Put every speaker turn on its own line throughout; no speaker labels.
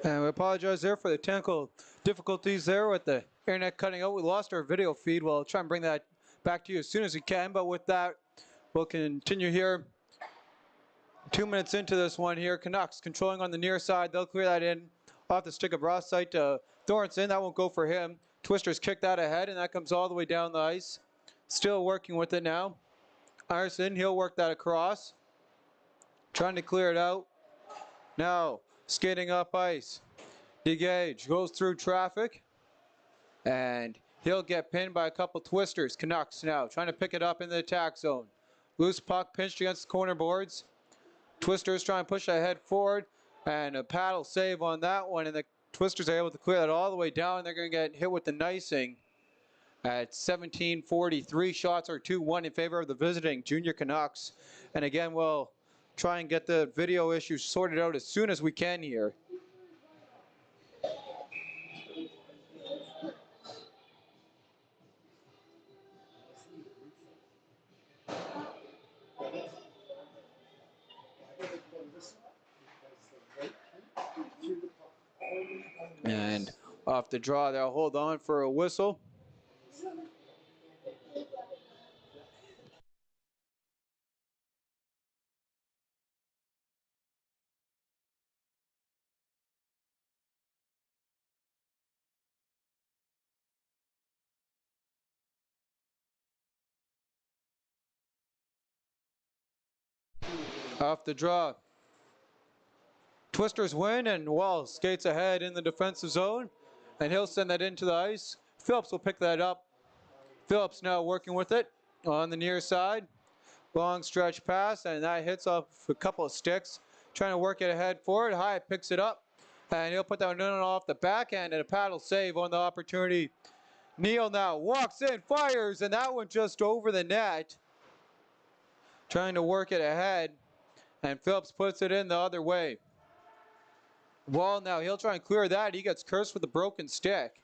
And we apologize there for the technical difficulties there with the internet cutting out. We lost our video feed. We'll try and bring that back to you as soon as we can. But with that, we'll continue here. 2 minutes into this one here. Canucks controlling on the near side. They'll clear that in off the stick of Rossite to Thornton. That won't go for him. Twisters kick that ahead, and that comes all the way down the ice. Still working with it now. Ireson, he'll work that across. Trying to clear it out. Now, skating up ice. DeGage goes through traffic. And he'll get pinned by a couple twisters. Canucks now trying to pick it up in the attack zone. Loose puck pinched against the corner boards. Twisters trying to push ahead forward. And a paddle save on that one. And the Twisters are able to clear that all the way down. They're going to get hit with the nicing at 17:43. Shots are 2-1 in favor of the visiting Junior Canucks. And again, we'll try and get the video issues sorted out as soon as we can here. And off the draw, they'll hold on for a whistle. Off the draw. Twisters win, and Wall skates ahead in the defensive zone, and he'll send that into the ice. Phillips will pick that up. Phillips now working with it on the near side. Long stretch pass, and that hits off a couple of sticks. Trying to work it ahead forward. Hyatt picks it up, and he'll put that one in off the backhand, and a paddle save on the opportunity. Neal now walks in, fires, and that one just over the net. Trying to work it ahead, and Phillips puts it in the other way. Wall now, he'll try and clear that. He gets cursed with a broken stick.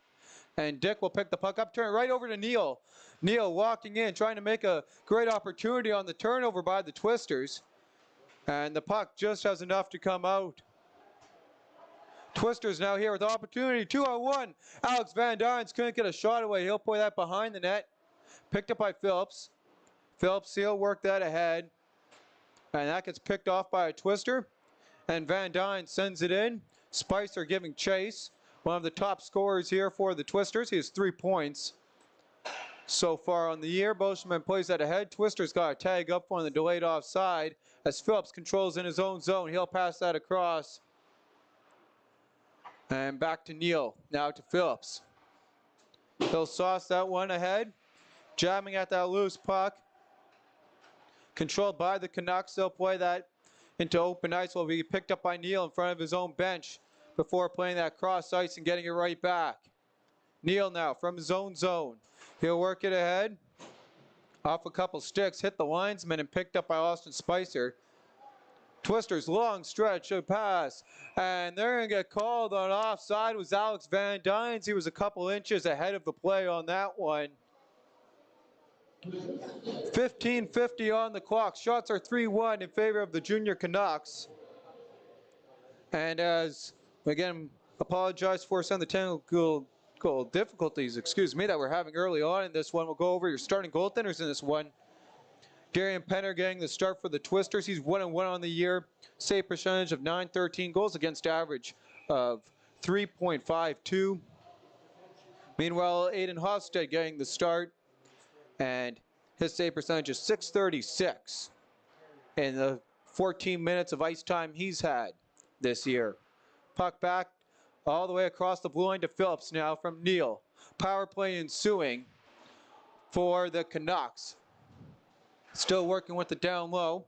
And Dick will pick the puck up, turn it right over to Neal. Neal walking in, trying to make a great opportunity on the turnover by the Twisters. And the puck just has enough to come out. Twisters now here with opportunity, 2-on-1. Alex Van Dynes couldn't get a shot away. He'll play that behind the net. Picked up by Phillips. Phillips, he'll work that ahead. And that gets picked off by a Twister. And Van Dyne sends it in. Spicer giving chase. One of the top scorers here for the Twisters. He has 3 points so far on the year. Boschman plays that ahead. Twisters got a tag up on the delayed offside as Phillips controls in his own zone. He'll pass that across. And back to Neal. Now to Phillips. He'll sauce that one ahead. Jamming at that loose puck. Controlled by the Canucks. They'll play that into open ice. Will be picked up by Neal in front of his own bench before playing that cross ice and getting it right back. Neal now from his own zone. He'll work it ahead. Off a couple sticks, hit the linesman and picked up by Austin Spicer. Twisters long stretch of pass, and they're going to get called on offside. It was Alex Van Dynes. He was a couple inches ahead of the play on that one. 15:50 on the clock. Shots are 3-1 in favor of the Junior Canucks. And as, again, apologize for some of the technical difficulties, that we're having early on in this one. We'll go over your starting goaltenders in this one. Darian Penner getting the start for the Twisters. He's 1-1 on the year. Save percentage of .913, goals against average of 3.52. Meanwhile, Aiden Hofstad getting the start. And his save percentage is .636 in the 14 minutes of ice time he's had this year. Puck back all the way across the blue line to Phillips now from Neal. Power play ensuing for the Canucks. Still working with the down low.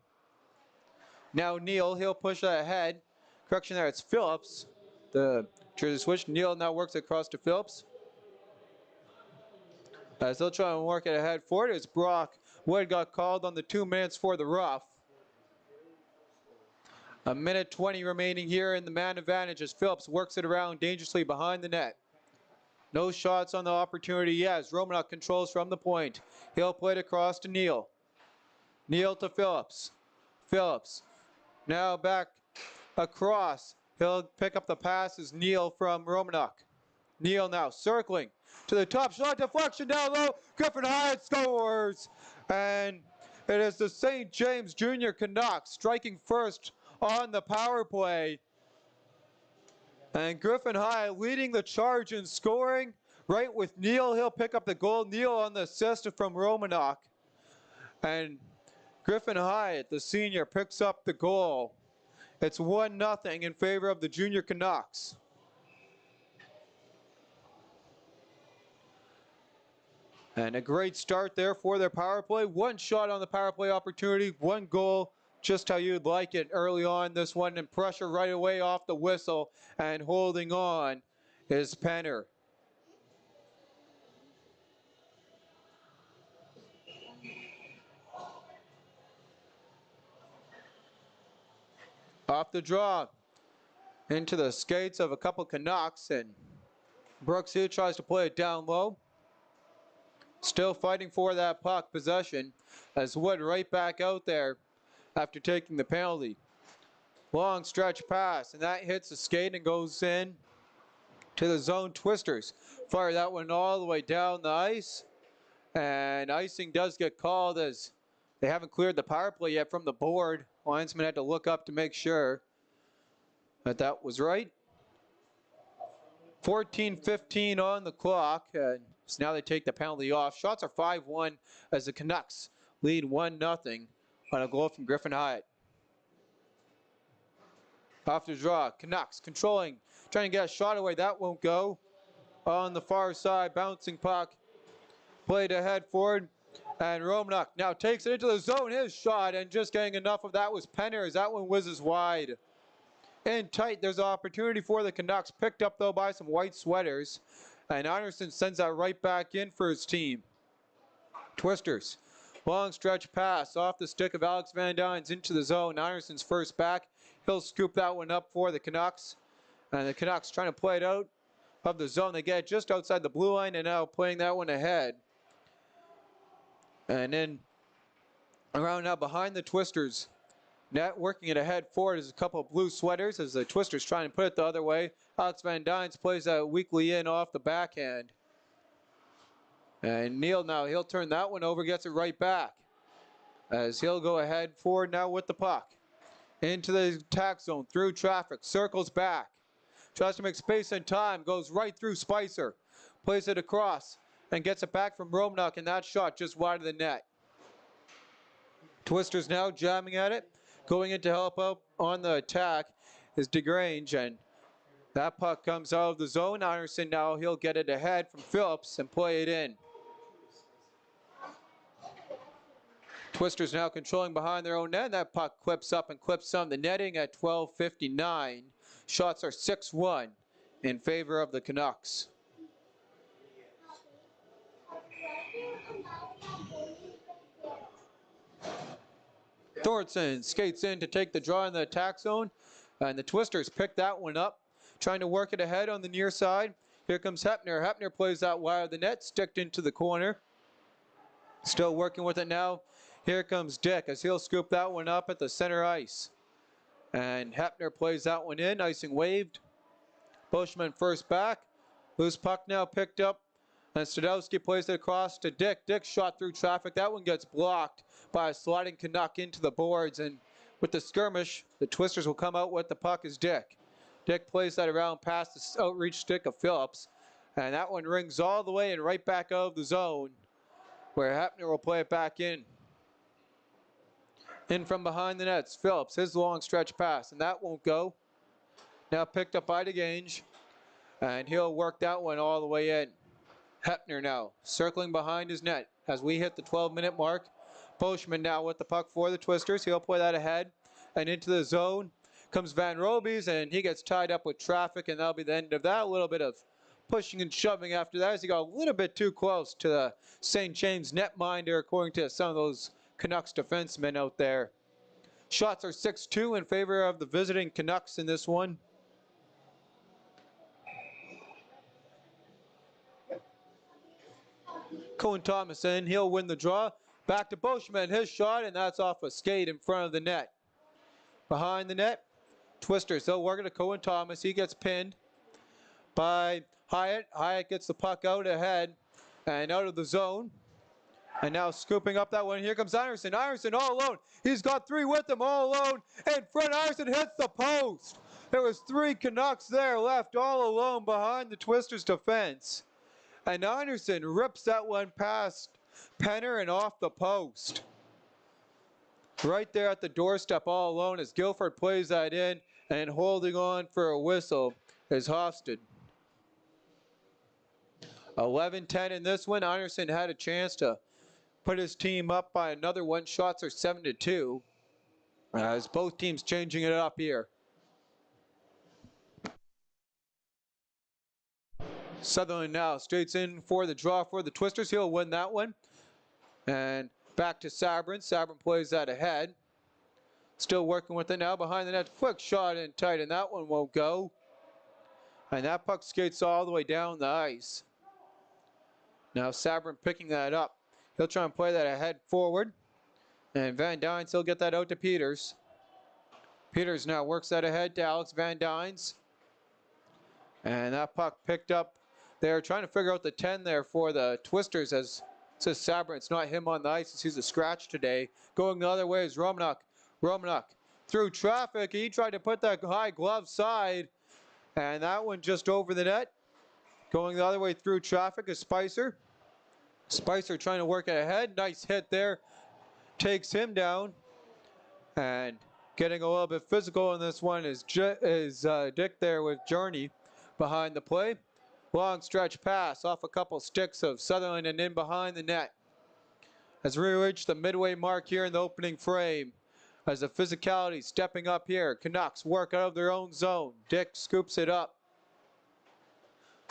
Now Neal, he'll push that ahead. Correction there, it's Phillips. The jersey switch. Neal now works across to Phillips. As they'll try and work it ahead forward as Brock Wood got called on the 2 minutes for the rough. 1:20 remaining here in the man advantage as Phillips works it around dangerously behind the net. No shots on the opportunity yet as Romanov controls from the point. He'll play it across to Neal. Neal to Phillips. Phillips now back across. He'll pick up the pass as Neal from Romanuk. Neal now circling to the top shot, deflection down low. Griffin Hyatt scores. And it is the St. James Junior Canucks striking first on the power play. And Griffin Hyatt leading the charge in scoring. Right with Neal, he'll pick up the goal. Neal on the assist from Romanuk. And Griffin Hyatt, the senior, picks up the goal. It's 1-0 in favor of the Junior Canucks. And a great start there for their power play. One shot on the power play opportunity, one goal, just how you'd like it early on this one. And pressure right away off the whistle, and holding on is Penner. Off the draw into the skates of a couple Canucks, and Brooks here tries to play it down low. Still fighting for that puck possession as Wood right back out there after taking the penalty. Long stretch pass, and that hits the skate and goes in to the zone. Twisters fire that one all the way down the ice, and icing does get called as they haven't cleared the power play yet from the board. Linesman had to look up to make sure that that was right. 14:15 on the clock, and so now they take the penalty off. Shots are 5-1 as the Canucks lead 1-0 on a goal from Griffin Hyatt. Off the draw, Canucks controlling, trying to get a shot away. That won't go. On the far side, bouncing puck, played ahead forward, and Romanuk now takes it into the zone. His shot, and just getting enough of that was Penner as that one whizzes wide. In tight, there's an opportunity for the Canucks, picked up though by some white sweaters, and Anderson sends that right back in for his team. Twisters, long stretch pass off the stick of Alex Van Dynes into the zone. Anderson's first back, he'll scoop that one up for the Canucks, and the Canucks trying to play it out of the zone. They get it just outside the blue line, and now playing that one ahead. And then around now behind the Twisters net, working it ahead forward is a couple of blue sweaters as the Twisters trying to put it the other way. Alex Van Dynes plays that weakly in off the backhand. And Neal now, he'll turn that one over, gets it right back. As he'll go ahead forward now with the puck. Into the attack zone, through traffic, circles back. Tries to make space and time, goes right through Spicer. Plays it across and gets it back from Romanuk, and that shot just wide of the net. Twisters now jamming at it. Going in to help out on the attack is DeGrange, and that puck comes out of the zone. Anderson now, he'll get it ahead from Phillips and play it in. Twisters now controlling behind their own net. That puck clips up and clips on the netting at 12:59. Shots are 6-1 in favor of the Canucks. Thornton skates in to take the draw in the attack zone, and the Twisters pick that one up, trying to work it ahead on the near side. Here comes Hepner. Hepner plays that wide of the net, sticked into the corner. Still working with it now. Here comes Dick as he'll scoop that one up at the center ice. And Hepner plays that one in, icing waved. Bushman first back. Loose puck now picked up. And Stadowski plays it across to Dick. Dick shot through traffic. That one gets blocked by a sliding Canuck into the boards. And with the skirmish, the Twisters will come out with the puck as Dick. Dick plays that around past the outreach stick of Phillips. And that one rings all the way and right back out of the zone, where Hepner will play it back in. In from behind the nets, Phillips, his long stretch pass, and that won't go. Now picked up by DeGrange, and he'll work that one all the way in. Hepner now circling behind his net as we hit the 12-minute mark. Boschman now with the puck for the Twisters. He'll play that ahead and into the zone. Comes Van Robies, and he gets tied up with traffic, and that'll be the end of that. A little bit of pushing and shoving after that as he got a little bit too close to the St. James netminder, according to some of those Canucks defensemen out there. Shots are 6-2 in favor of the visiting Canucks in this one. Cohen Thomas in, he'll win the draw. Back to Boschman, his shot, and that's off a skate in front of the net. Behind the net, Twisters. They'll work it to Cohen Thomas. He gets pinned by Hyatt. Hyatt gets the puck out ahead and out of the zone. And now scooping up that one. Here comes Iverson. Iverson all alone. He's got three with him all alone. In front, Iverson hits the post. There was three Canucks there left all alone behind the Twisters' defense. And Iverson rips that one past Penner and off the post. Right there at the doorstep all alone as Guilford plays that in, and holding on for a whistle is Hofstad. 11-10 in this one. Iverson had a chance to put his team up by another one. Shots are 7-2 as both teams changing it up here. Sutherland now straights in for the draw for the Twisters. He'll win that one. And back to Sabrin. Sabrin plays that ahead. Still working with it now behind the net. Quick shot in tight, and that one won't go. And that puck skates all the way down the ice. Now Sabrin picking that up. He'll try and play that ahead forward. And Van Dynes, he'll get that out to Peters. Peters now works that ahead to Alex Van Dynes. And that puck picked up. They're trying to figure out the 10 there for the Twisters as says Sabrin. It's not him on the ice. He's a scratch today. Going the other way is Romanuk. Romanuk through traffic. He tried to put that high glove side. And that one just over the net. Going the other way through traffic is Spicer. Spicer trying to work it ahead. Nice hit there. Takes him down. And getting a little bit physical in this one is Dick there with Journey behind the play. Long stretch pass off a couple sticks of Sutherland and in behind the net. As we reach the midway mark here in the opening frame. As the physicality stepping up here. Canucks work out of their own zone. Dick scoops it up.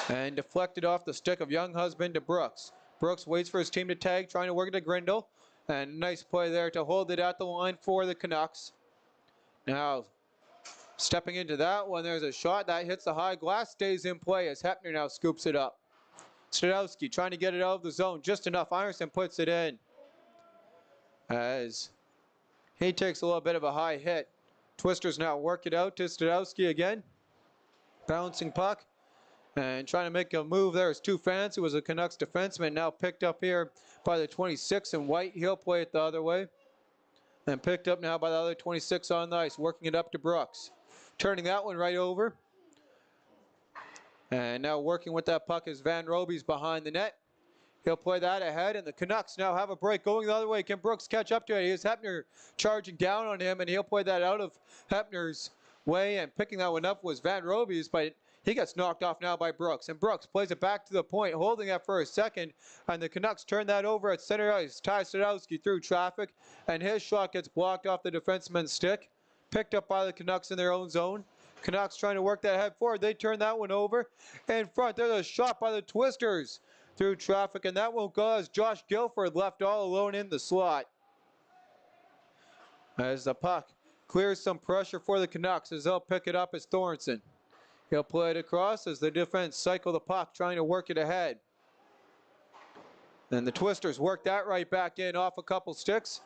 And deflected off the stick of Younghusband to Brooks. Brooks waits for his team to tag, trying to work it to Grindle. And nice play there to hold it at the line for the Canucks. Now, stepping into that one, there's a shot that hits the high glass, stays in play as Hepner now scoops it up. Stadowski trying to get it out of the zone, just enough. Iverson puts it in. As he takes a little bit of a high hit. Twisters now work it out to Stadowski again. Bouncing puck. And trying to make a move there is Two Fans, who was a Canucks defenseman, now picked up here by the 26 in white. He'll play it the other way. And picked up now by the other 26 on the ice, working it up to Brooks. Turning that one right over. And now working with that puck is Van Roby's behind the net. He'll play that ahead, and the Canucks now have a break going the other way. Can Brooks catch up to it? Here's Hepner charging down on him, and he'll play that out of Hepner's way. And picking that one up was Van Roby's, but he gets knocked off now by Brooks. And Brooks plays it back to the point, holding that for a second. And the Canucks turn that over at center ice. Ty Sadowski through traffic, and his shot gets blocked off the defenseman's stick. Picked up by the Canucks in their own zone. Canucks trying to work that head forward. They turn that one over. In front, there's a shot by the Twisters through traffic, and that won't go as Josh Guilford left all alone in the slot. As the puck clears some pressure for the Canucks as they'll pick it up as Thornton. He'll play it across as the defense cycle the puck, trying to work it ahead. And the Twisters work that right back in off a couple sticks.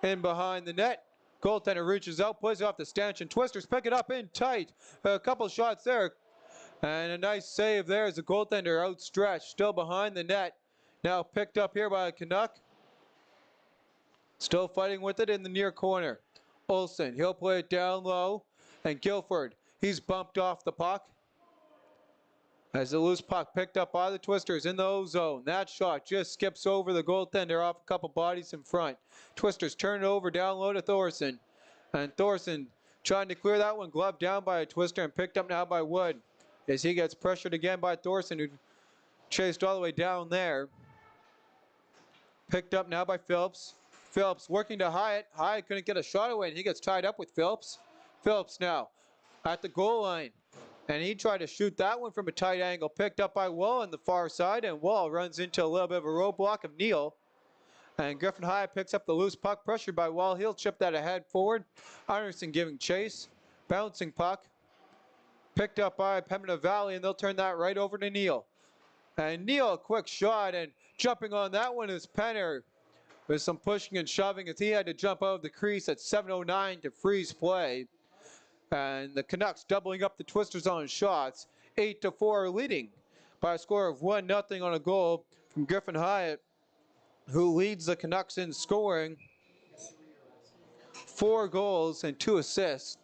In behind the net. Goaltender reaches out, plays it off the stanchion. Twisters pick it up in tight. A couple shots there. And a nice save there as the goaltender outstretched, still behind the net. Now picked up here by a Canuck. Still fighting with it in the near corner. Olsen, he'll play it down low. And Guilford, he's bumped off the puck. As the loose puck picked up by the Twisters in the O-zone. That shot just skips over the goaltender off a couple bodies in front. Twisters turn it over down low to Thorson. And Thorson trying to clear that one, gloved down by a Twister and picked up now by Wood. As he gets pressured again by Thorson, who chased all the way down there. Picked up now by Phillips. Phillips working to Hyatt. Hyatt couldn't get a shot away, and he gets tied up with Phillips. Phillips now at the goal line. And he tried to shoot that one from a tight angle. Picked up by Wall on the far side, and Wall runs into a little bit of a roadblock of Neal. And Griffin Hyatt picks up the loose puck, pressured by Wall. He'll chip that ahead forward. Iverson giving chase. Bouncing puck. Picked up by Pembina Valley, and they'll turn that right over to Neal. And Neal, a quick shot, and jumping on that one is Penner. With some pushing and shoving as he had to jump out of the crease at 7:09 to freeze play. And the Canucks doubling up the Twisters on shots, 8-4, leading by a score of 1-0 on a goal from Griffin Hyatt, who leads the Canucks in scoring. 4 goals and 2 assists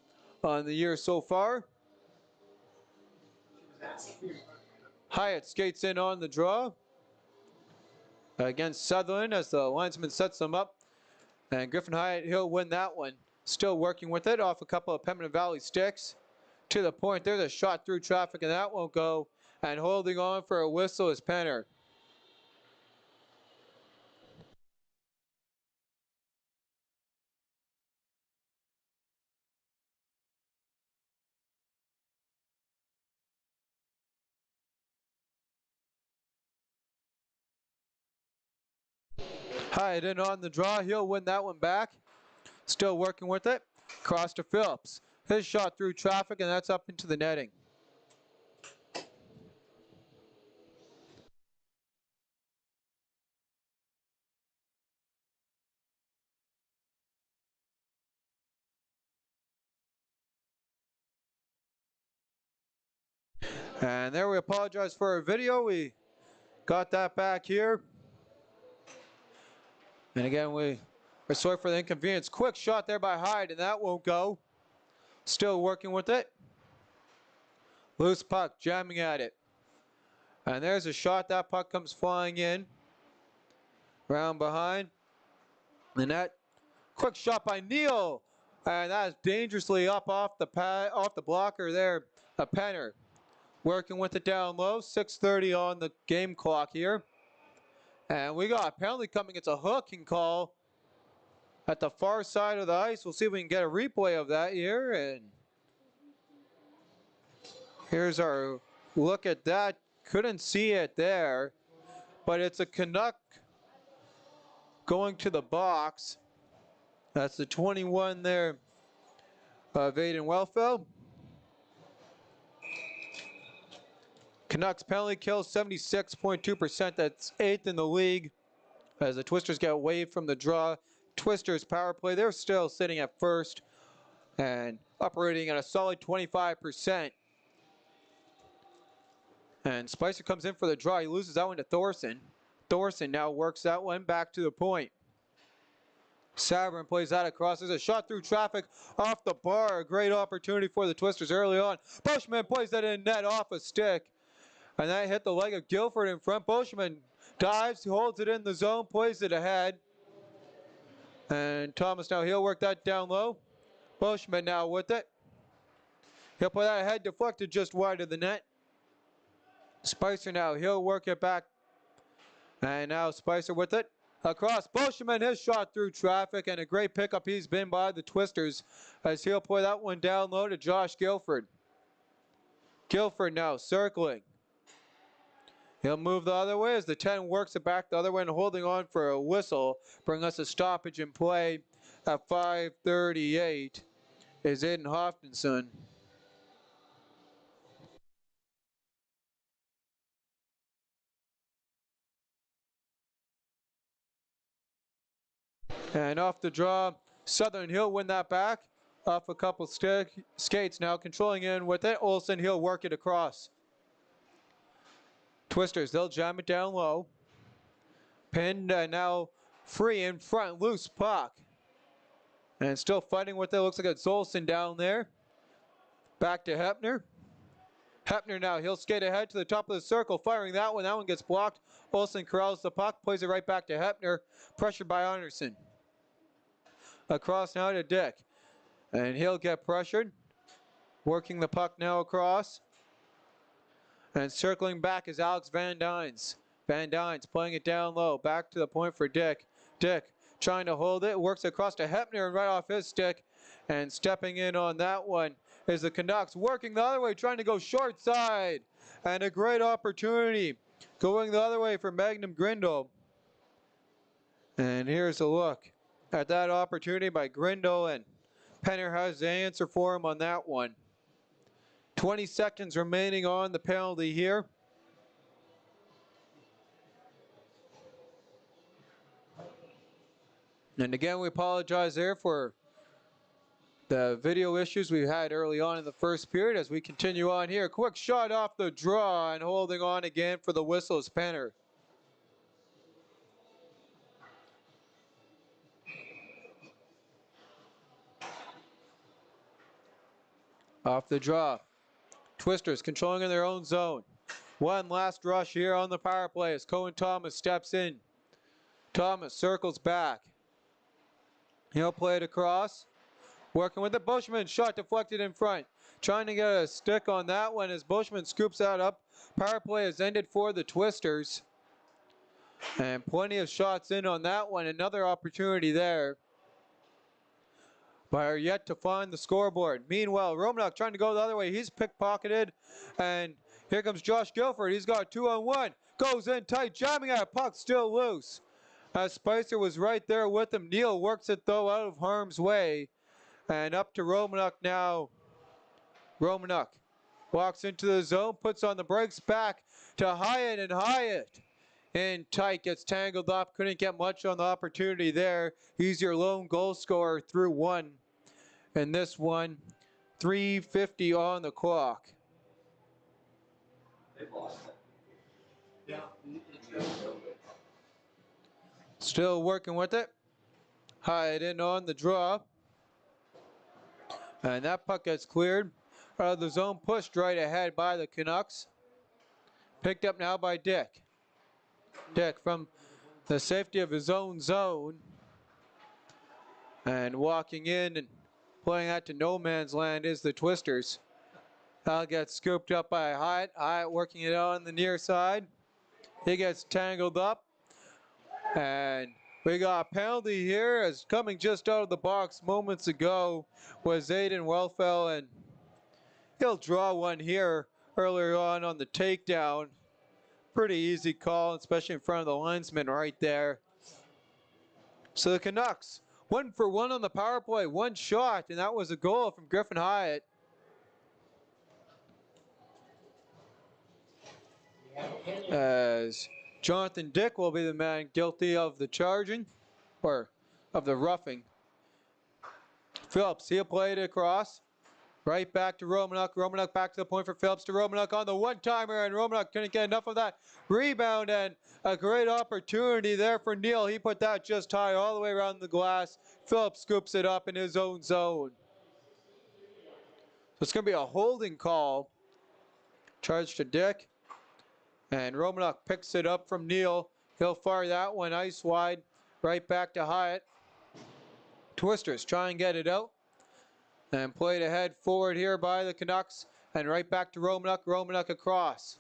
on the year so far. Hyatt skates in on the draw against Sutherland as the linesman sets them up. And Griffin Hyatt, he'll win that one. Still working with it off a couple of Pembina Valley sticks. To the point, there's a shot through traffic and that won't go. And holding on for a whistle is Penner. Hyatt in on the draw, he'll win that one back. Still working with it. Cross to Phillips. His shot through traffic and that's up into the netting. And there, we apologize for our video. We got that back here. And again, we're sorry for the inconvenience. Quick shot there by Hyde, and that won't go. Still working with it. Loose puck, jamming at it. And there's a shot. That puck comes flying in. Round behind. And that quick shot by Neal. And that is dangerously up off the blocker there. A Penner. Working with it down low. 6:30 on the game clock here. And we got a penalty coming. It's a hooking call at the far side of the ice. We'll see if we can get a replay of that here. And here's our look at that. Couldn't see it there. But it's a Canuck going to the box. That's the 21 there of Aiden Wellfeld. Canucks penalty kill, 76.2%. That's 8th in the league as the Twisters get waived from the draw. Twisters power play, they're still sitting at first and operating at a solid 25%. And Spicer comes in for the draw. He loses that one to Thorson. Thorson now works that one back to the point. Savern plays that across. There's a shot through traffic off the bar. A great opportunity for the Twisters early on. Bushman plays that in net off a stick. And that hit the leg of Guilford in front. Bushman dives, holds it in the zone, plays it ahead. And Thomas now, he'll work that down low. Bushman now with it. He'll play that ahead, deflected just wide of the net. Spicer now, he'll work it back. And now Spicer with it. Across, Bushman, his shot through traffic, and a great pickup he's been by the Twisters as he'll play that one down low to Josh Guilford. Guilford now circling. He'll move the other way as the 10 works it back the other way and holding on for a whistle. Bring us a stoppage in play at 5:38 is Aiden Hoffinson. And off the draw, Southern, he'll win that back. Off a couple skates now, controlling in with it. Olsen, he'll work it across. Twisters, they'll jam it down low. Pinned now free in front, loose puck. And still fighting with it, looks like it's Olsen down there. Back to Hepner. Hepner now, he'll skate ahead to the top of the circle, firing that one gets blocked. Olsen corrals the puck, plays it right back to Hepner, pressured by Anderson. Across now to Dick, and he'll get pressured. Working the puck now across. And circling back is Alex Van Dynes. Van Dynes playing it down low, back to the point for Dick. Dick trying to hold it, works across to Hepner and right off his stick. And stepping in on that one is the Canucks, working the other way, trying to go short side. And a great opportunity going the other way for Magnum Grindle. And here's a look at that opportunity by Grindle, and Penner has the answer for him on that one. 20 seconds remaining on the penalty here. And again, we apologize there for the video issues we had early on in the first period as we continue on here. Quick shot off the draw and holding on again for the whistle is Penner. Off the draw. Twisters controlling in their own zone. One last rush here on the power play as Cohen Thomas steps in. Thomas circles back. He'll play it across. Working with the Bushman, shot deflected in front. Trying to get a stick on that one as Bushman scoops that up. Power play has ended for the Twisters. And plenty of shots in on that one. Another opportunity there. But are yet to find the scoreboard. Meanwhile, Romanuk trying to go the other way. He's pickpocketed. And here comes Josh Guilford. He's got 2-on-1. Goes in tight, jamming at puck, still loose. As Spicer was right there with him. Neal works it though out of harm's way. And up to Romanuk now. Romanuk walks into the zone, puts on the brakes, back to Hyatt, and Hyatt in tight, gets tangled up, couldn't get much on the opportunity there. He's your lone goal scorer through one. And this one, 3:50 on the clock. Still working with it. Hyatt in on the draw. And that puck gets cleared out of the zone, pushed right ahead by the Canucks. Picked up now by Dick. Dick from the safety of his own zone. And walking in and playing out to no man's land is the Twisters. That'll get scooped up by Hyatt. Hyatt working it on the near side. He gets tangled up. And we got a penalty here as coming just out of the box moments ago was Aiden Welfel, and he'll draw one here earlier on the takedown. Pretty easy call, especially in front of the linesman right there. So the Canucks, 1 for 1 on the power play, one shot, and that was a goal from Griffin Hyatt. As Jonathan Dick will be the man guilty of the charging, or of the roughing. Phillips, he'll play it across. Right back to Romanuk. Romanuk back to the point for Phillips to Romanuk on the one-timer, and Romanuk couldn't get enough of that rebound, and a great opportunity there for Neal. He put that just high all the way around the glass. Phillips scoops it up in his own zone. So it's going to be a holding call. Charge to Dick. And Romanuk picks it up from Neal. He'll fire that one ice wide. Right back to Hyatt. Twisters try and get it out. And played ahead forward here by the Canucks. And right back to Romanuk. Romanuk across.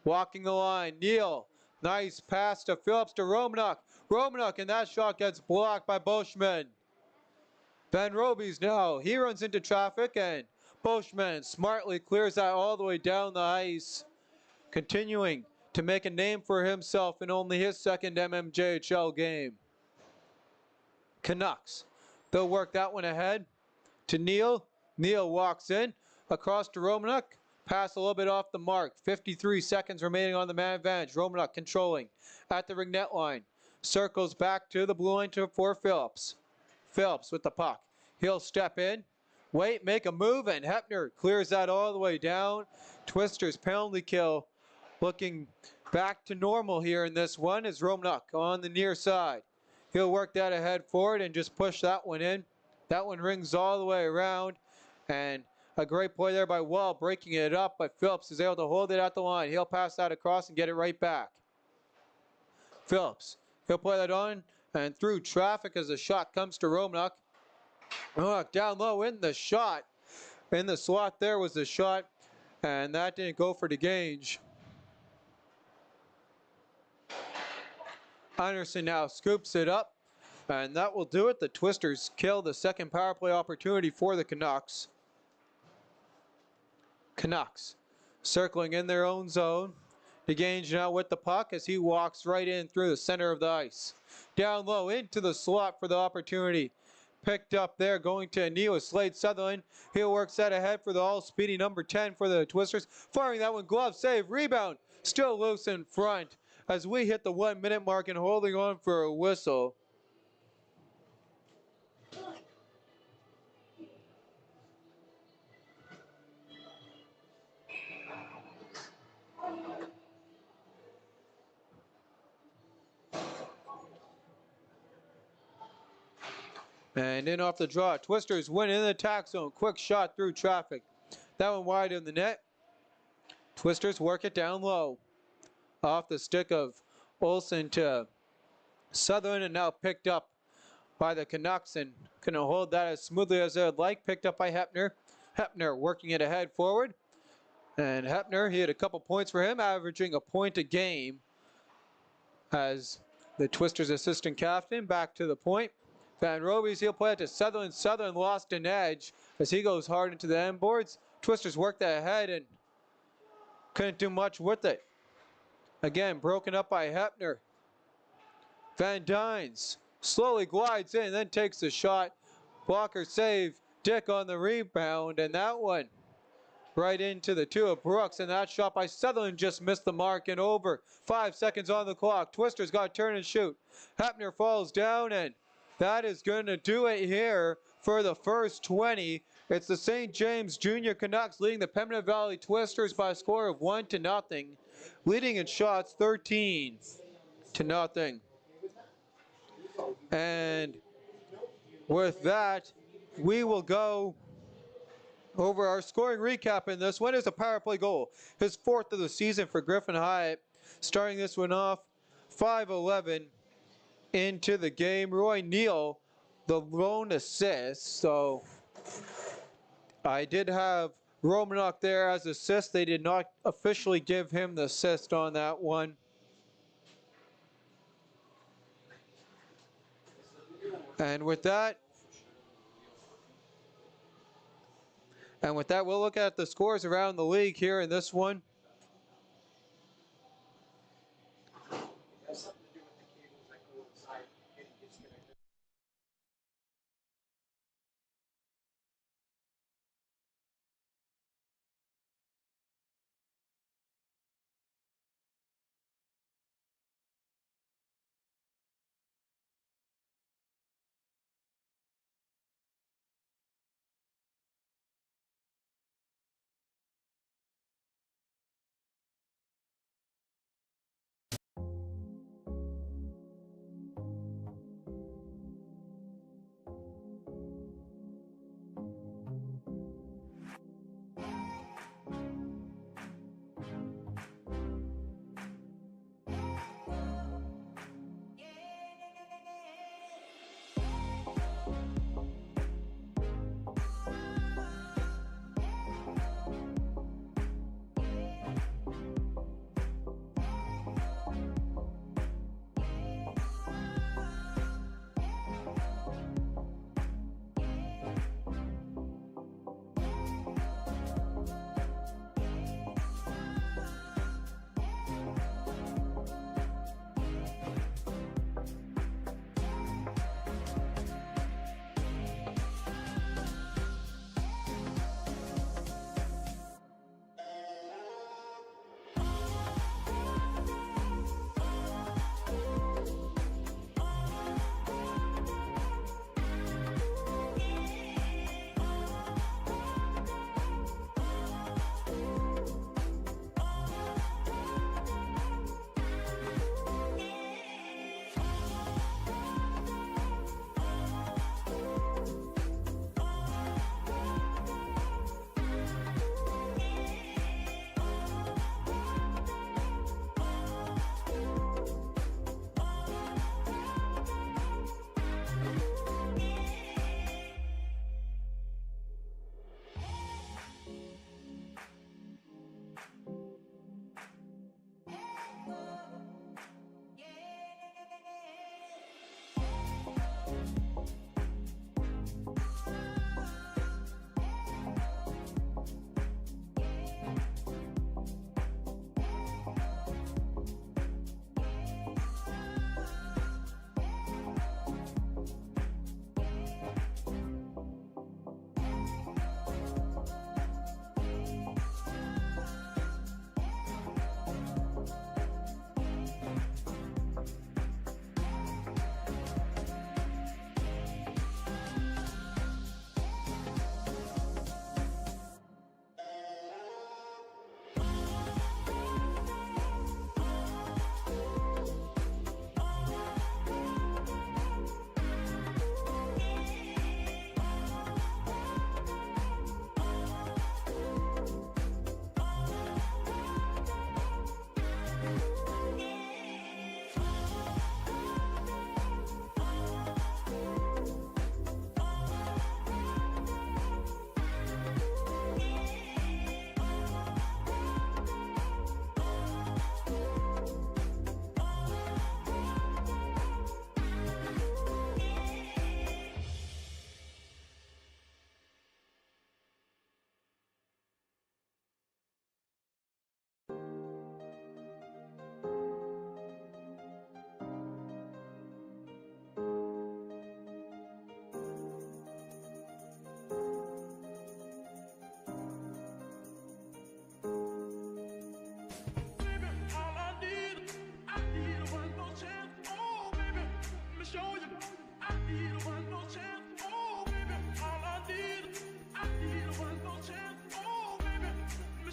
Walking the line. Neal. Nice pass to Phillips to Romanuk. Romanuk, and that shot gets blocked by Boschman. Van Robies now. He runs into traffic, and Boschman smartly clears that all the way down the ice. Continuing to make a name for himself in only his second MMJHL game. Canucks. They'll work that one ahead to Neal. Neal walks in. Across to Romanuk. Pass a little bit off the mark. 53 seconds remaining on the man advantage. Romanuk controlling at the ring net line. Circles back to the blue line for Phillips. Phillips with the puck. He'll step in. Wait, make a move, and Hepner clears that all the way down. Twisters penalty kill. Looking back to normal here in this one is Romanuk on the near side. He'll work that ahead forward and just push that one in. That one rings all the way around. And a great play there by Wall, breaking it up, but Phillips is able to hold it at the line. He'll pass that across and get it right back. Phillips, he'll play that on and through traffic as the shot comes to Romanuk. Romanuk down low in the shot. In the slot there was the shot, and that didn't go for DeGange. Anderson now scoops it up, and that will do it. The Twisters kill the second power play opportunity for the Canucks. Canucks circling in their own zone. DeGange now with the puck as he walks right in through the center of the ice. Down low into the slot for the opportunity. Picked up there going to Neal Slade Sutherland. He'll work that ahead for the all-speedy number 10 for the Twisters. Firing that one, glove save, rebound. Still loose in front as we hit the 1 minute mark and holding on for a whistle. And in off the draw, Twisters win in the attack zone. Quick shot through traffic. That one wide in the net. Twisters work it down low. Off the stick of Olsen to Sutherland, and now picked up by the Canucks, and couldn't hold that as smoothly as they'd like. Picked up by Hepner. Hepner working it ahead forward. And Hepner, he had a couple points for him, averaging a point a game as the Twisters assistant captain. Back to the point. Van Robies, he'll play it to Sutherland. Sutherland lost an edge as he goes hard into the end boards. Twisters work that ahead and couldn't do much with it. Again, broken up by Hepner. Van Dynes slowly glides in, then takes the shot. Blocker save. Dick on the rebound, and that one right into the two of Brooks, and that shot by Sutherland just missed the mark and over. 5 seconds on the clock. Twisters got to turn and shoot. Hepner falls down, and that is going to do it here for the first 20. It's the St. James Junior Canucks leading the Pembina Valley Twisters by a score of 1-0, leading in shots 13-0. And with that, we will go over our scoring recap in this one. Is a power play goal, his 4th of the season for Griffin Hyatt, starting this one off 5:11 into the game. Roy Neal, the lone assist. So I did have Romanuk there as assist. They did not officially give him the assist on that one. And with that, we'll look at the scores around the league here in this one.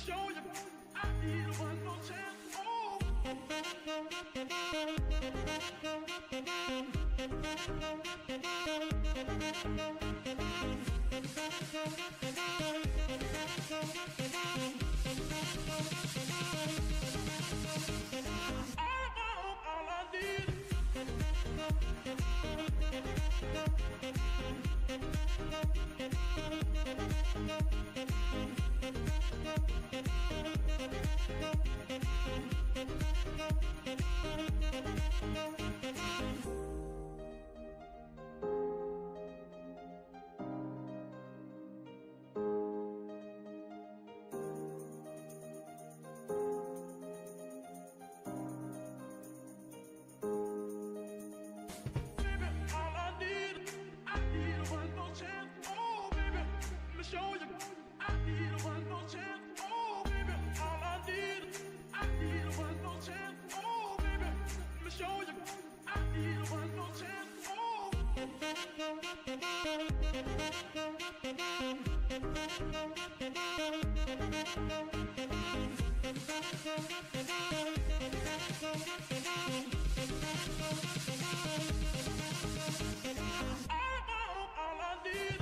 show you I need one more chance. Oh. All I need. Show you I need one more chance. Oh, baby, all I need. I need one more chance. Oh, baby, let me show you I need one more chance. Oh. All I need.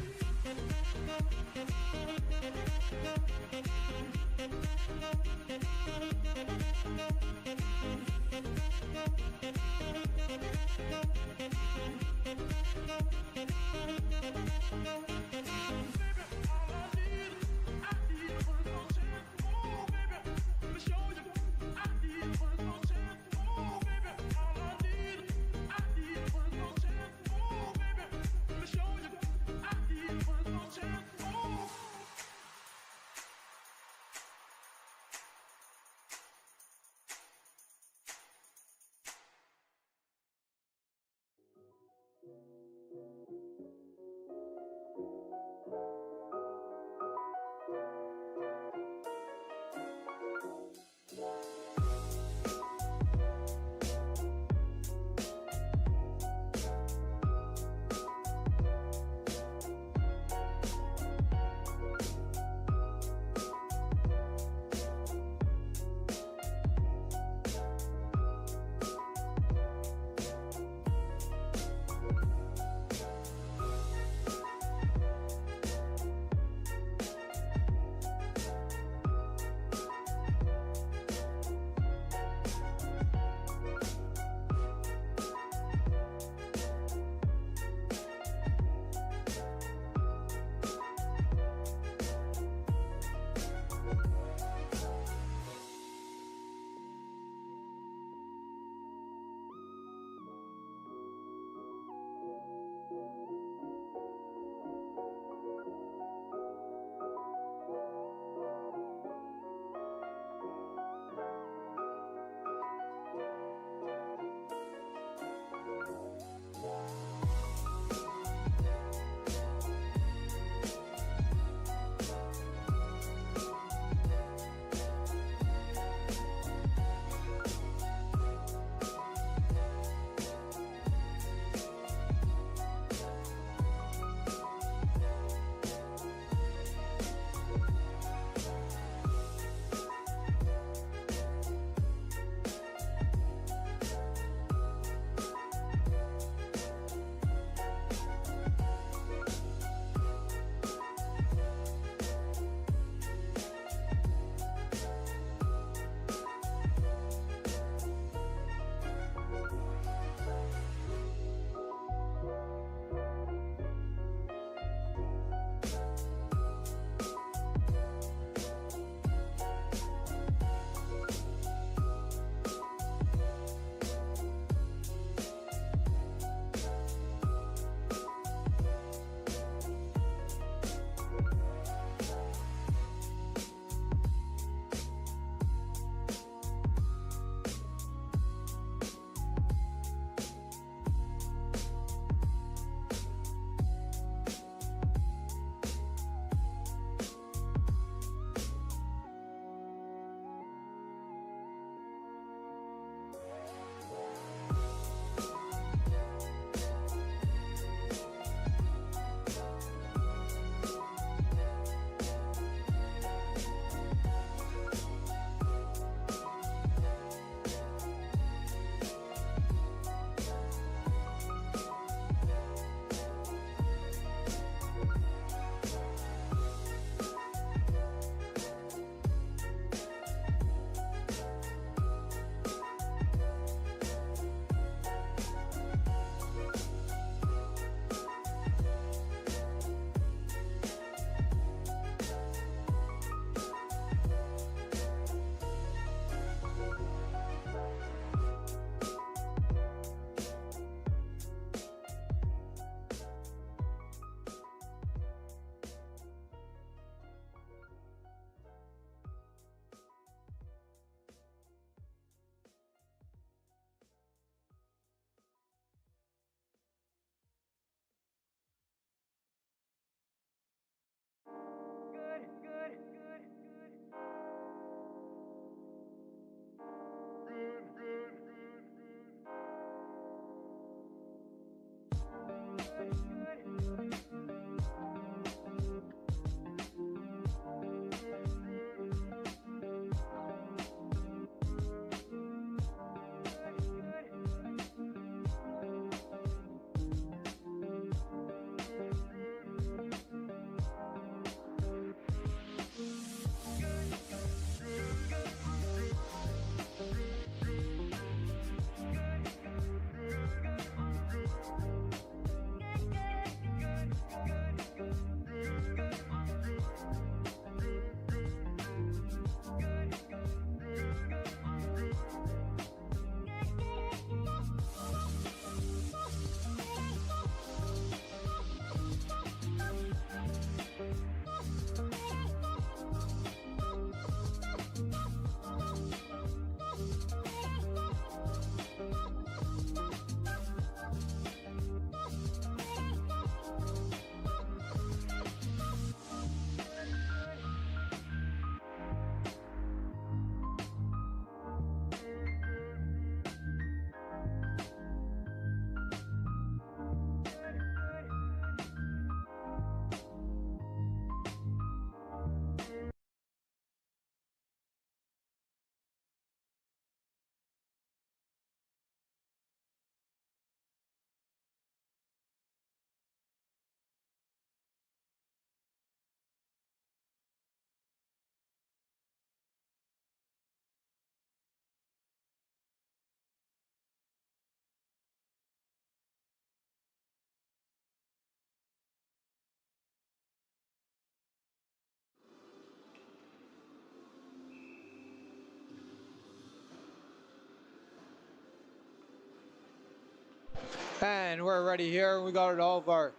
And we're ready here. We got all of our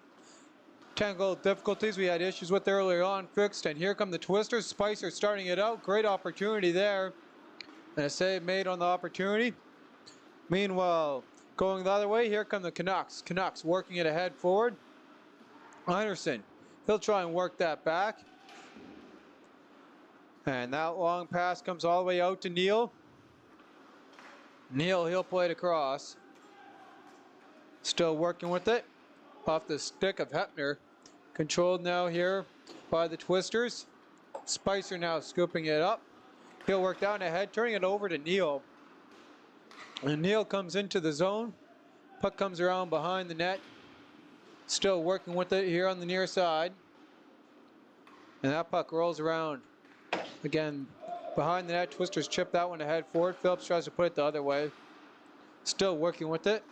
technical difficulties we had issues with earlier on fixed. And here come the Twisters. Spicer starting it out. Great opportunity there. And a save made on the opportunity. Meanwhile, going the other way, here come the Canucks. Canucks working it ahead forward. Anderson, he'll try and work that back. And that long pass comes all the way out to Neal. Neal, he'll play it across. Still working with it. Off the stick of Hepner. Controlled now here by the Twisters. Spicer now scooping it up. He'll work down ahead, turning it over to Neal. And Neal comes into the zone. Puck comes around behind the net. Still working with it here on the near side. And that puck rolls around. Again, behind the net, Twisters chip that one ahead forward. Phillips tries to put it the other way. Still working with it.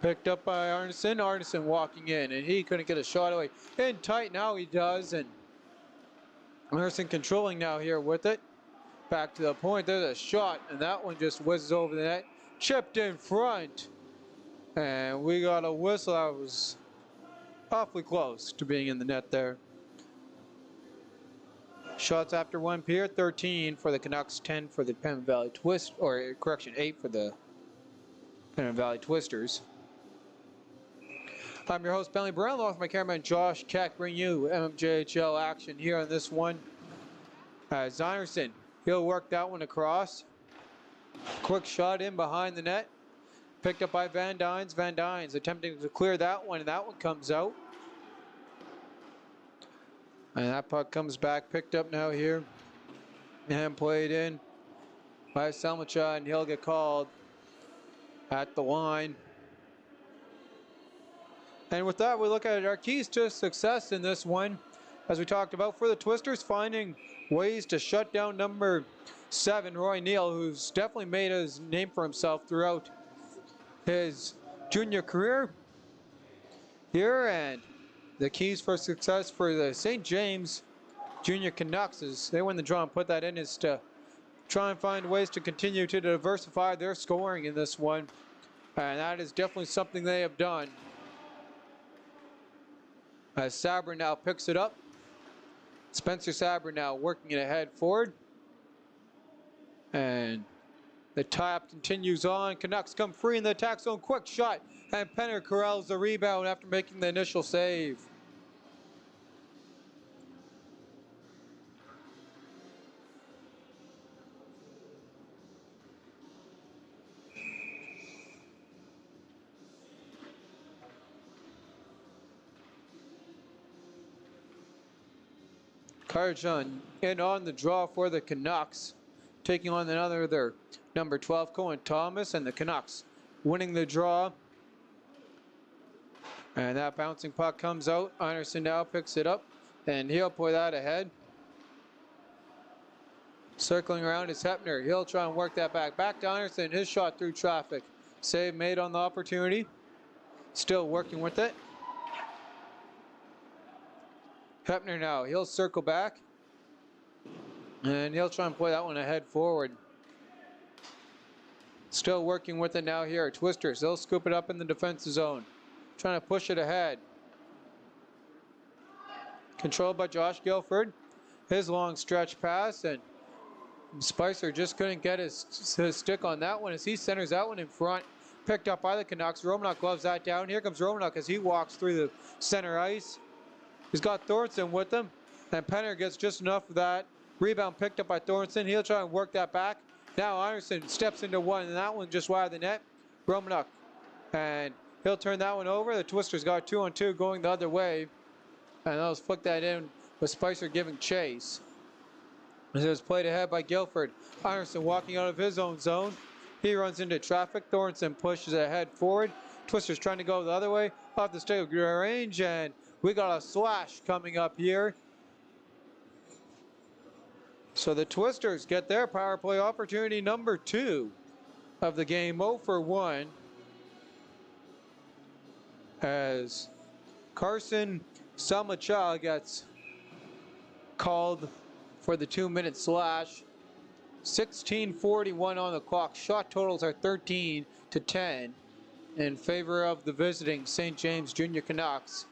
Picked up by Arneson. Arneson walking in, and he couldn't get a shot away. In tight, now he does, and Arneson controlling now here with it. Back to the point, there's a shot, and that one just whizzes over the net. Chipped in front, and we got a whistle that was awfully close to being in the net there. Shots after 1 period, 13 for the Canucks, 10 for the Pembina Valley Twist, or correction, 8 for the Pembina Valley Twisters. I'm your host, Bentley Brown, along with my cameraman Josh Keck, bringing you MMJHL action here on this one. Zynerson, he'll work that one across. Quick shot in behind the net. Picked up by Van Dynes. Van Dynes attempting to clear that one, and that one comes out. And that puck comes back, picked up now here. And played in by Selmacha, and he'll get called at the line. And with that, we look at our keys to success in this one. As we talked about, for the Twisters, finding ways to shut down number 7, Roy Neal, who's definitely made his name for himself throughout his junior career here. And the keys for success for the St. James Junior Canucks, as they win the draw and put that in, is to try and find ways to continue to diversify their scoring in this one. And that is definitely something they have done. As Sabre now picks it up. Spencer Sabre now working it ahead forward. And the tie-up continues on. Canucks come free in the attack zone. Quick shot. And Penner corrals the rebound after making the initial save. Karjan in on the draw for the Canucks, taking on another their number 12, Cohen Thomas, and the Canucks winning the draw. And that bouncing puck comes out. Anderson now picks it up, and he'll play that ahead. Circling around is Hepner. He'll try and work that back. Back to Anderson. His shot through traffic. Save made on the opportunity. Still working with it. Hepner now, he'll circle back. And he'll try and play that one ahead forward. Still working with it now here. Twisters, they'll scoop it up in the defensive zone. Trying to push it ahead. Controlled by Josh Guilford. His long stretch pass, and Spicer just couldn't get his stick on that one as he centers that one in front. Picked up by the Canucks. Romanuk gloves that down. Here comes Romanuk as he walks through the center ice. He's got Thornton with him, and Penner gets just enough of that. Rebound picked up by Thornton. He'll try and work that back. Now Anderson steps into one, and that one just wide of the net. Romanuk, and he'll turn that one over. The Twisters got 2-on-2 going the other way, and they'll flick that in with Spicer giving chase. It was played ahead by Guilford. Anderson walking out of his own zone. He runs into traffic. Thornton pushes ahead forward. Twisters trying to go the other way off the stick of range, and we got a slash coming up here. So the Twisters get their power play opportunity number 2 of the game, 0 for 1. As Carson Salmacha gets called for the 2-minute slash. 16:41 on the clock. Shot totals are 13-10. in favor of the visiting St. James Junior Canucks.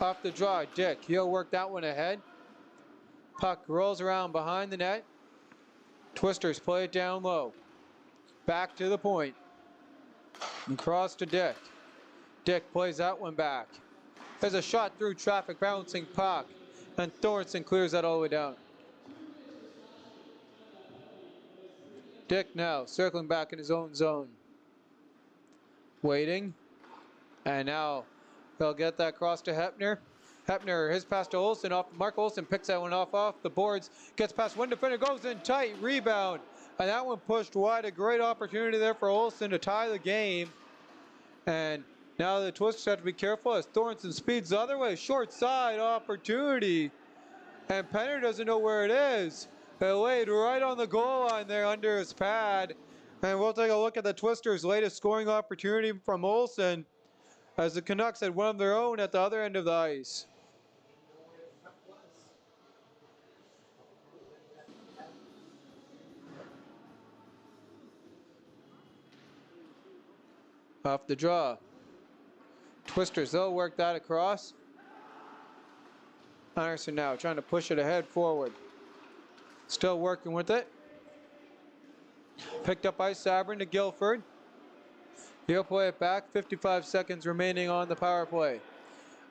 Off the draw, Dick. He'll work that one ahead. Puck rolls around behind the net. Twisters play it down low. Back to the point. And cross to Dick. Dick plays that one back. There's a shot through traffic, bouncing puck. And Thornton clears that all the way down. Dick now circling back in his own zone. Waiting. And now he'll get that cross to Hepner. Hepner, his pass to Olsen off. Mark Olsen picks that one off the boards. Gets past one defender, goes in tight, rebound. And that one pushed wide. A great opportunity there for Olsen to tie the game. And now the Twisters have to be careful as Thornton speeds the other way. Short side opportunity. And Penner doesn't know where it is. It laid right on the goal line there under his pad. And we'll take a look at the Twisters' latest scoring opportunity from Olsen, as the Canucks had one of their own at the other end of the ice. Off the draw. Twisters, they'll work that across. Anderson now trying to push it ahead forward. Still working with it. Picked up by Sabrin to Guilford. He'll play it back. 55 seconds remaining on the power play.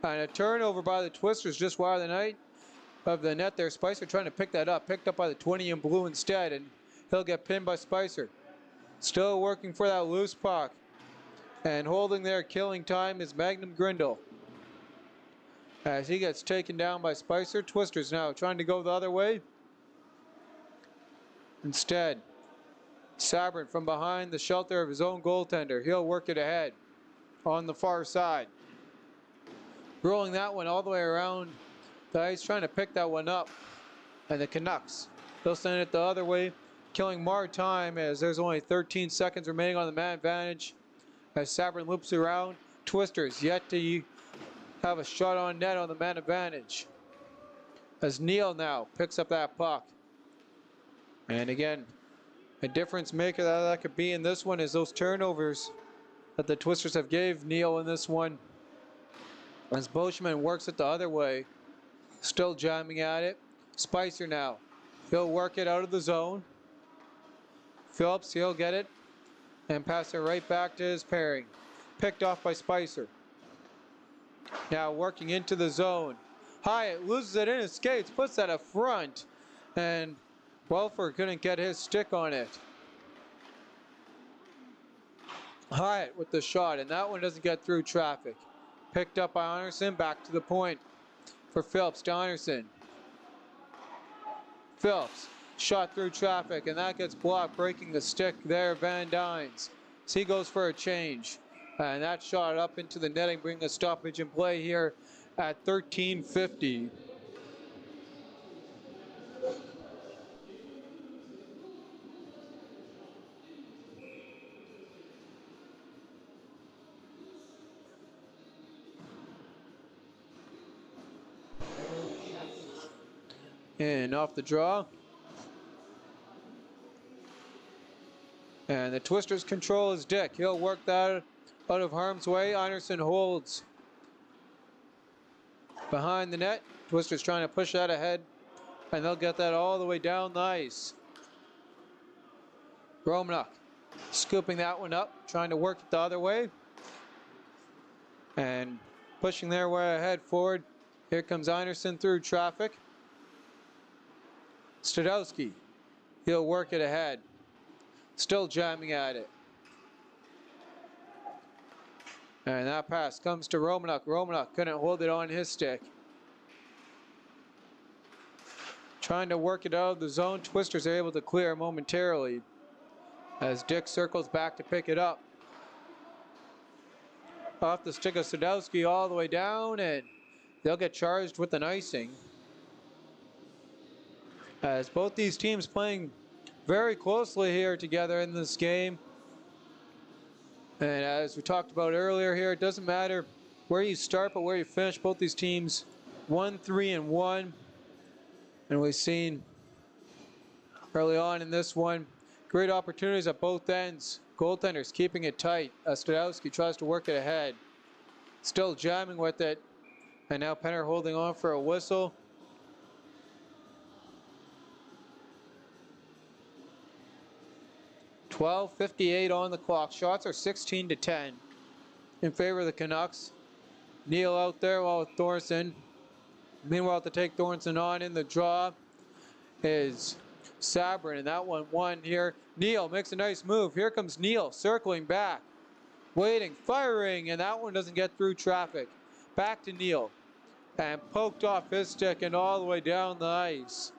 And a turnover by the Twisters just wide of the net there. Spicer trying to pick that up. Picked up by the 20 in blue instead. And he'll get pinned by Spicer. Still working for that loose puck. And holding there, killing time, is Magnum Grindle. As he gets taken down by Spicer. Twisters now trying to go the other way. Instead, Sabrin from behind the shelter of his own goaltender. He'll work it ahead on the far side. Rolling that one all the way around the ice, trying to pick that one up. And the Canucks, they'll send it the other way, killing more time as there's only 13 seconds remaining on the man advantage. As Sabrin loops around, Twisters yet to have a shot on net on the man advantage. As Neal now picks up that puck. And again, a difference maker that could be in this one is those turnovers that the Twisters have gave Neal in this one. As Boschman works it the other way, still jamming at it. Spicer now, he'll work it out of the zone. Phillips, he'll get it and pass it right back to his pairing. Picked off by Spicer. Now working into the zone. Hyatt loses it in his skates, puts that up front, and Welford couldn't get his stick on it. Hyatt with the shot, and that one doesn't get through traffic. Picked up by Anderson, back to the point for Phillips to Anderson. Phillips, shot through traffic, and that gets blocked, breaking the stick there, Van Dynes. So he goes for a change. And that shot up into the netting, bringing a stoppage in play here at 13:50. And off the draw. And the Twisters control his Dick. He'll work that out of harm's way. Anderson holds behind the net. Twisters trying to push that ahead. And they'll get that all the way down the ice. Romanuk scooping that one up. Trying to work it the other way. And pushing their way ahead forward. Here comes Anderson through traffic. Stadowski, he'll work it ahead. Still jamming at it. And that pass comes to Romanuk. Romanuk couldn't hold it on his stick. Trying to work it out of the zone. Twisters are able to clear momentarily as Dick circles back to pick it up. Off the stick of Stadowski all the way down, and they'll get charged with an icing. As both these teams playing very closely here together in this game. And as we talked about earlier here, it doesn't matter where you start but where you finish. Both these teams 1-3-1. And we've seen early on in this one great opportunities at both ends Goaltenders keeping it tight. Stadowski tries to work it ahead. Still jamming with it. And now Penner holding on for a whistle. .12:58 on the clock. Shots are 16-10 in favor of the Canucks. Neal out there while with Thornton. Meanwhile, to take Thornton on in the draw is Sabrin, and that one won here. Neal makes a nice move. Here comes Neal circling back, waiting, firing, and that one doesn't get through traffic. Back to Neal, and poked off his stick and all the way down the ice.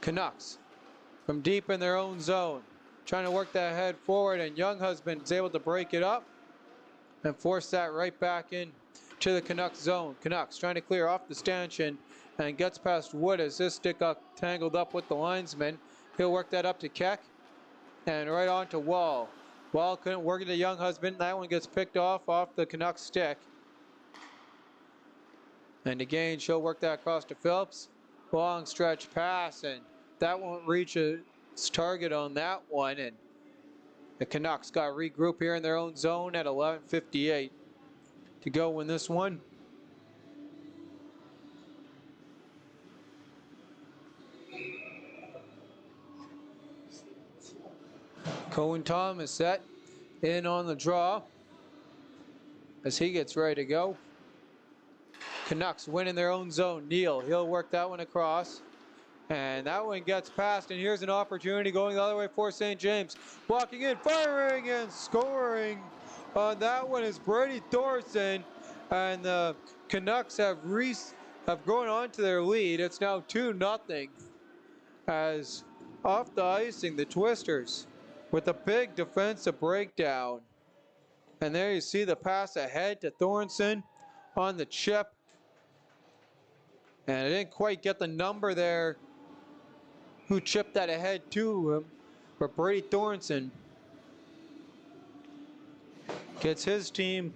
Canucks from deep in their own zone, trying to work that head forward, and Younghusband is able to break it up and force that right back in to the Canucks zone. Canucks trying to clear off the stanchion and gets past Wood as his stick got tangled up with the linesman. He'll work that up to Keck and right on to Wall. Wall couldn't work it to Younghusband. That one gets picked off the Canucks stick. And again, she'll work that across to Phillips. Long stretch pass, and that won't reach its target on that one. And the Canucks got to regroup here in their own zone at 11:58 to go in this one. Cohen Thomas set in on the draw as he gets ready to go. Canucks win in their own zone. Neal, he'll work that one across. And that one gets past, and here's an opportunity going the other way for St. James. Walking in, firing, and scoring on that one is Brady Thorson. And the Canucks have grown on to their lead. It's now 2-0 as off the icing, the Twisters with a big defensive breakdown. And there you see the pass ahead to Thornton on the chip. And it didn't quite get the number there who chipped that ahead to him. But Brady Thornton gets his team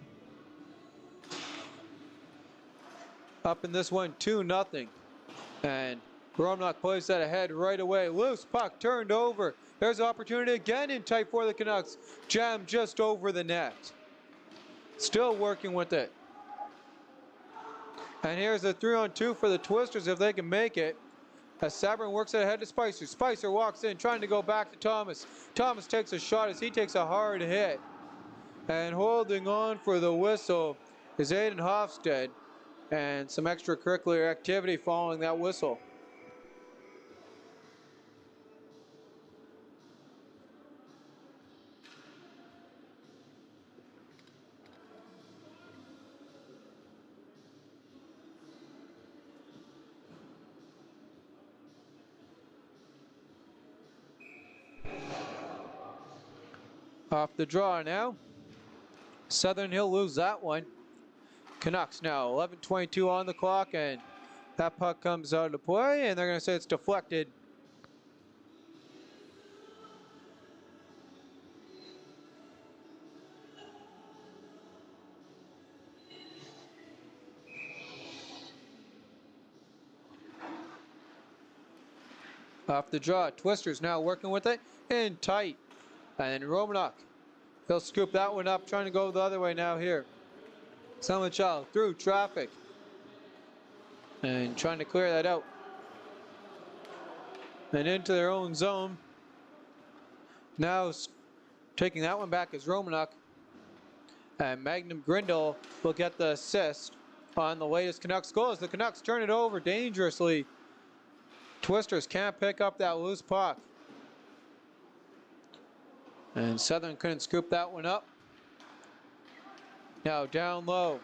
up in this one 2-0. And Romanock plays that ahead right away. Loose puck turned over. There's opportunity again in tight for the Canucks. Jam just over the net. Still working with it. And here's a 3-on-2 for the Twisters if they can make it. As Sabrin works it ahead to Spicer. Spicer walks in trying to go back to Thomas. Thomas takes a shot as he takes a hard hit. And holding on for the whistle is Aiden Hofstad. And some extracurricular activity following that whistle. Off the draw now. Southern, he'll lose that one. Canucks now 11:22 on the clock, and that puck comes out of play, and they're going to say it's deflected. Off the draw, Twisters now working with it in tight. And Romanock, he'll scoop that one up, trying to go the other way now here. Selmachal through traffic. And trying to clear that out. And into their own zone. Now taking that one back is Romanock. And Magnum Grindle will get the assist on the latest Canucks goal as the Canucks turn it over dangerously. Twisters can't pick up that loose puck. And Southern couldn't scoop that one up. Now down low.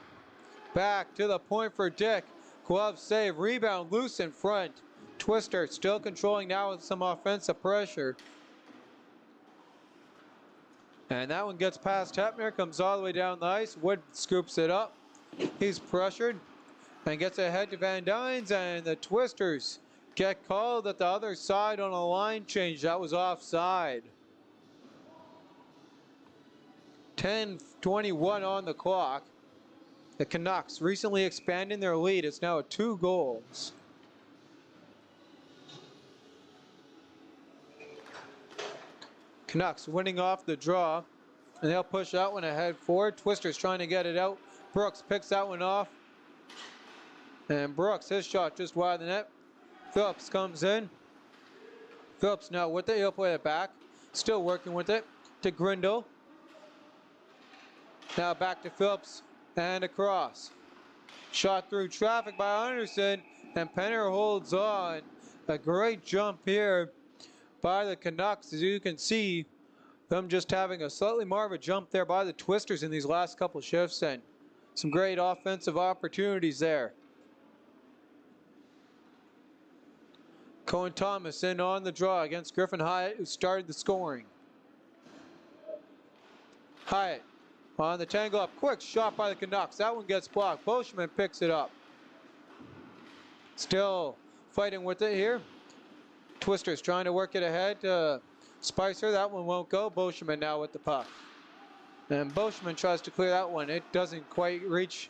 Back to the point for Dick. Glove save. Rebound loose in front. Twister still controlling now with some offensive pressure. And that one gets past Hepner. Comes all the way down the ice. Wood scoops it up. He's pressured. And gets ahead to Van Dynes. And the Twisters get called at the other side on a line change. That was offside. 10:21 on the clock. The Canucks recently expanding their lead. It's now at 2 goals. Canucks winning off the draw, and they'll push that one ahead forward. Twister's trying to get it out. Brooks picks that one off. And Brooks, his shot just wide of the net. Phillips comes in. Phillips now with it. He'll play it back. Still working with it to Grindle. Now back to Phillips and across. Shot through traffic by Anderson, and Penner holds on. A great jump here by the Canucks. As you can see, them just having a slightly more of a jump there by the Twisters in these last couple shifts, and some great offensive opportunities there. Cohen Thomas in on the draw against Griffin Hyatt, who started the scoring. Hyatt on the tangle up. Quick shot by the Canucks. That one gets blocked. Boschman picks it up. Still fighting with it here. Twisters trying to work it ahead to Spicer. That one won't go. Boschman now with the puck. And Boschman tries to clear that one. It doesn't quite reach.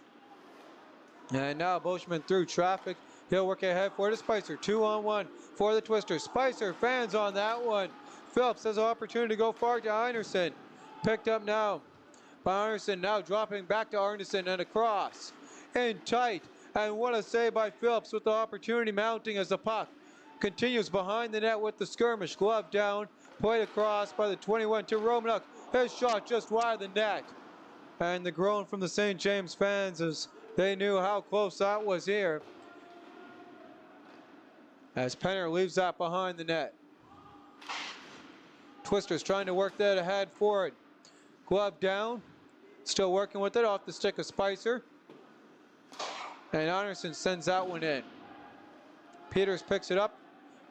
And now Boschman through traffic. He'll work ahead for the Spicer. 2-on-1 for the Twisters. Spicer fans on that one. Phillips has an opportunity to go far to Anderson. Picked up now by Anderson. Now dropping back to Anderson and across. In tight. And what a save by Phillips with the opportunity mounting as the puck continues behind the net with the skirmish. Glove down. Played across by the 21 to Romanuk. His shot just wide of the net. And the groan from the St. James fans as they knew how close that was here. As Penner leaves that behind the net. Twisters trying to work that ahead forward. Glove down. Still working with it off the stick of Spicer. And Anderson sends that one in. Peters picks it up.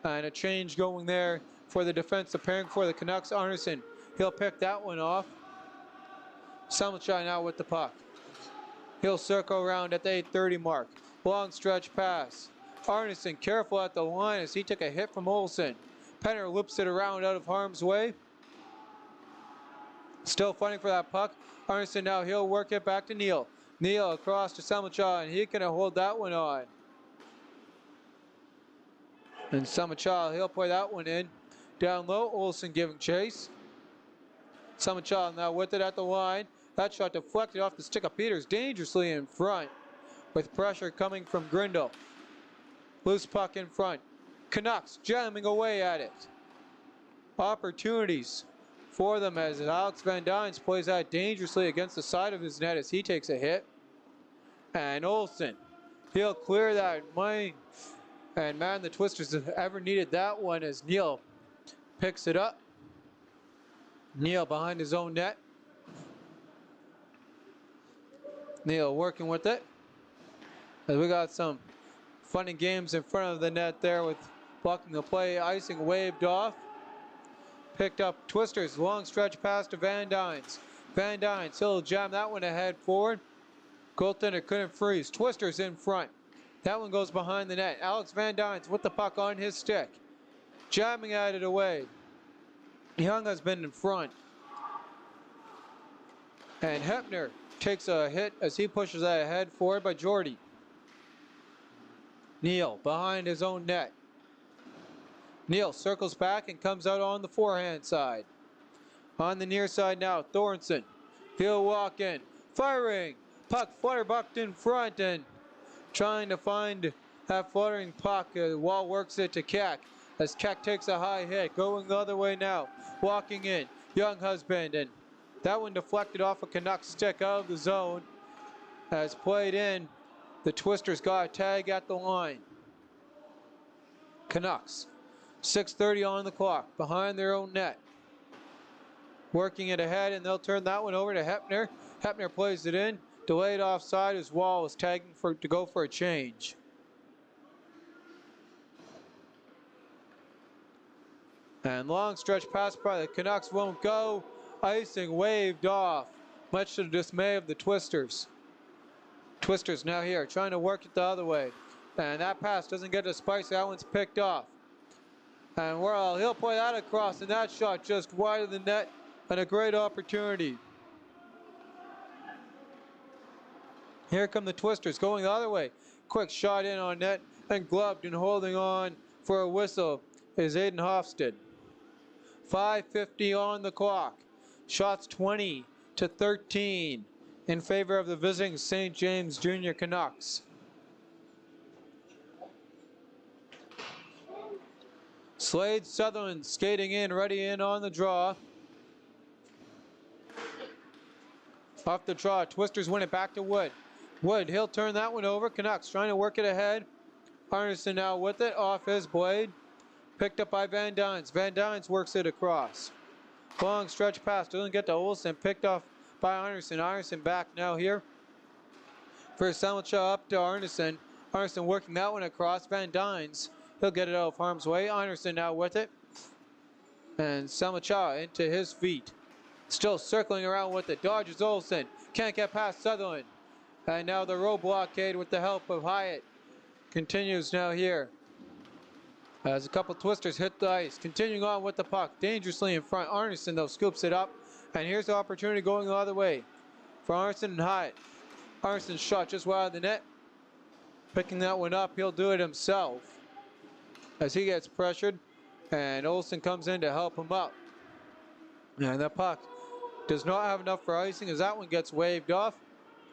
And a change going there for the defense preparing for the Canucks. Anderson, he'll pick that one off. Samuchai now with the puck. He'll circle around at the 8:30 mark. Long stretch pass. Arneson careful at the line as he took a hit from Olsen. Penner loops it around out of harm's way. Still fighting for that puck. Arneson now, he'll work it back to Neal. Neal across to Samuchai, and he can hold that one on. And Samuchai, he'll play that one in. Down low, Olsen giving chase. Samuchai now with it at the line. That shot deflected off the stick of Peters, dangerously in front, with pressure coming from Grindle. Loose puck in front. Canucks jamming away at it. Opportunities for them as Alex Van Dynes plays that dangerously against the side of his net as he takes a hit. And Olsen, he'll clear that money. And man, the Twisters have ever needed that one as Neal picks it up. Neal behind his own net. Neal working with it. As we got some fun and games in front of the net there with blocking the play, icing waved off. Picked up Twisters, long stretch pass to Van Dynes. Van Dynes, he'll jam that one ahead forward. Goaltender couldn't freeze. Twisters in front. That one goes behind the net. Alex Van Dynes with the puck on his stick. Jamming at it away. Young has been in front. And Hepner takes a hit as he pushes that ahead forward by Jordy. Neal behind his own net. Neal circles back and comes out on the forehand side. On the near side now, Thornton. He'll walk in. Firing. Puck flutterbucked in front and trying to find that fluttering puck. Wall works it to Keck as Keck takes a high hit. Going the other way now. Walking in. Young husband, and that one deflected off a Canucks stick out of the zone. As played in, the Twisters got a tag at the line. Canucks. 6:30 on the clock, behind their own net. Working it ahead, and they'll turn that one over to Hepner. Hepner plays it in. Delayed offside as Wall is tagging to go for a change. And long stretch pass by the Canucks won't go. Icing waved off, much to the dismay of the Twisters. Twisters now here, trying to work it the other way. And that pass doesn't get to Spice. That one's picked off. And well, he'll play that across, and that shot just wide of the net, and a great opportunity. Here come the Twisters going the other way. Quick shot in on net, and gloved and holding on for a whistle is Aiden Hofstad. 5:50 on the clock. Shots 20-13 in favor of the visiting St. James Junior Canucks. Slade Sutherland skating in, ready in on the draw. Off the draw, Twisters win it back to Wood. Wood, he'll turn that one over. Canucks trying to work it ahead. Arneson now with it, off his blade. Picked up by Van Dynes. Van Dynes works it across. Long stretch pass, doesn't get to Olsen. Picked off by Arneson. Arneson back now here. First Samuelshaw up to Arneson. Arneson working that one across. Van Dynes, he'll get it out of harm's way. Arneson now with it. And Samuelshaw into his feet. Still circling around with it. Dodges Olsen. Can't get past Sutherland. And now the row blockade with the help of Hyatt continues now here. As a couple Twisters hit the ice. Continuing on with the puck. Dangerously in front. Arneson though scoops it up. And here's the opportunity going the other way for Arneson and Hyatt. Arneson's shot just wide of the net. Picking that one up. He'll do it himself as he gets pressured. And Olsen comes in to help him up. And that puck does not have enough for icing as that one gets waved off.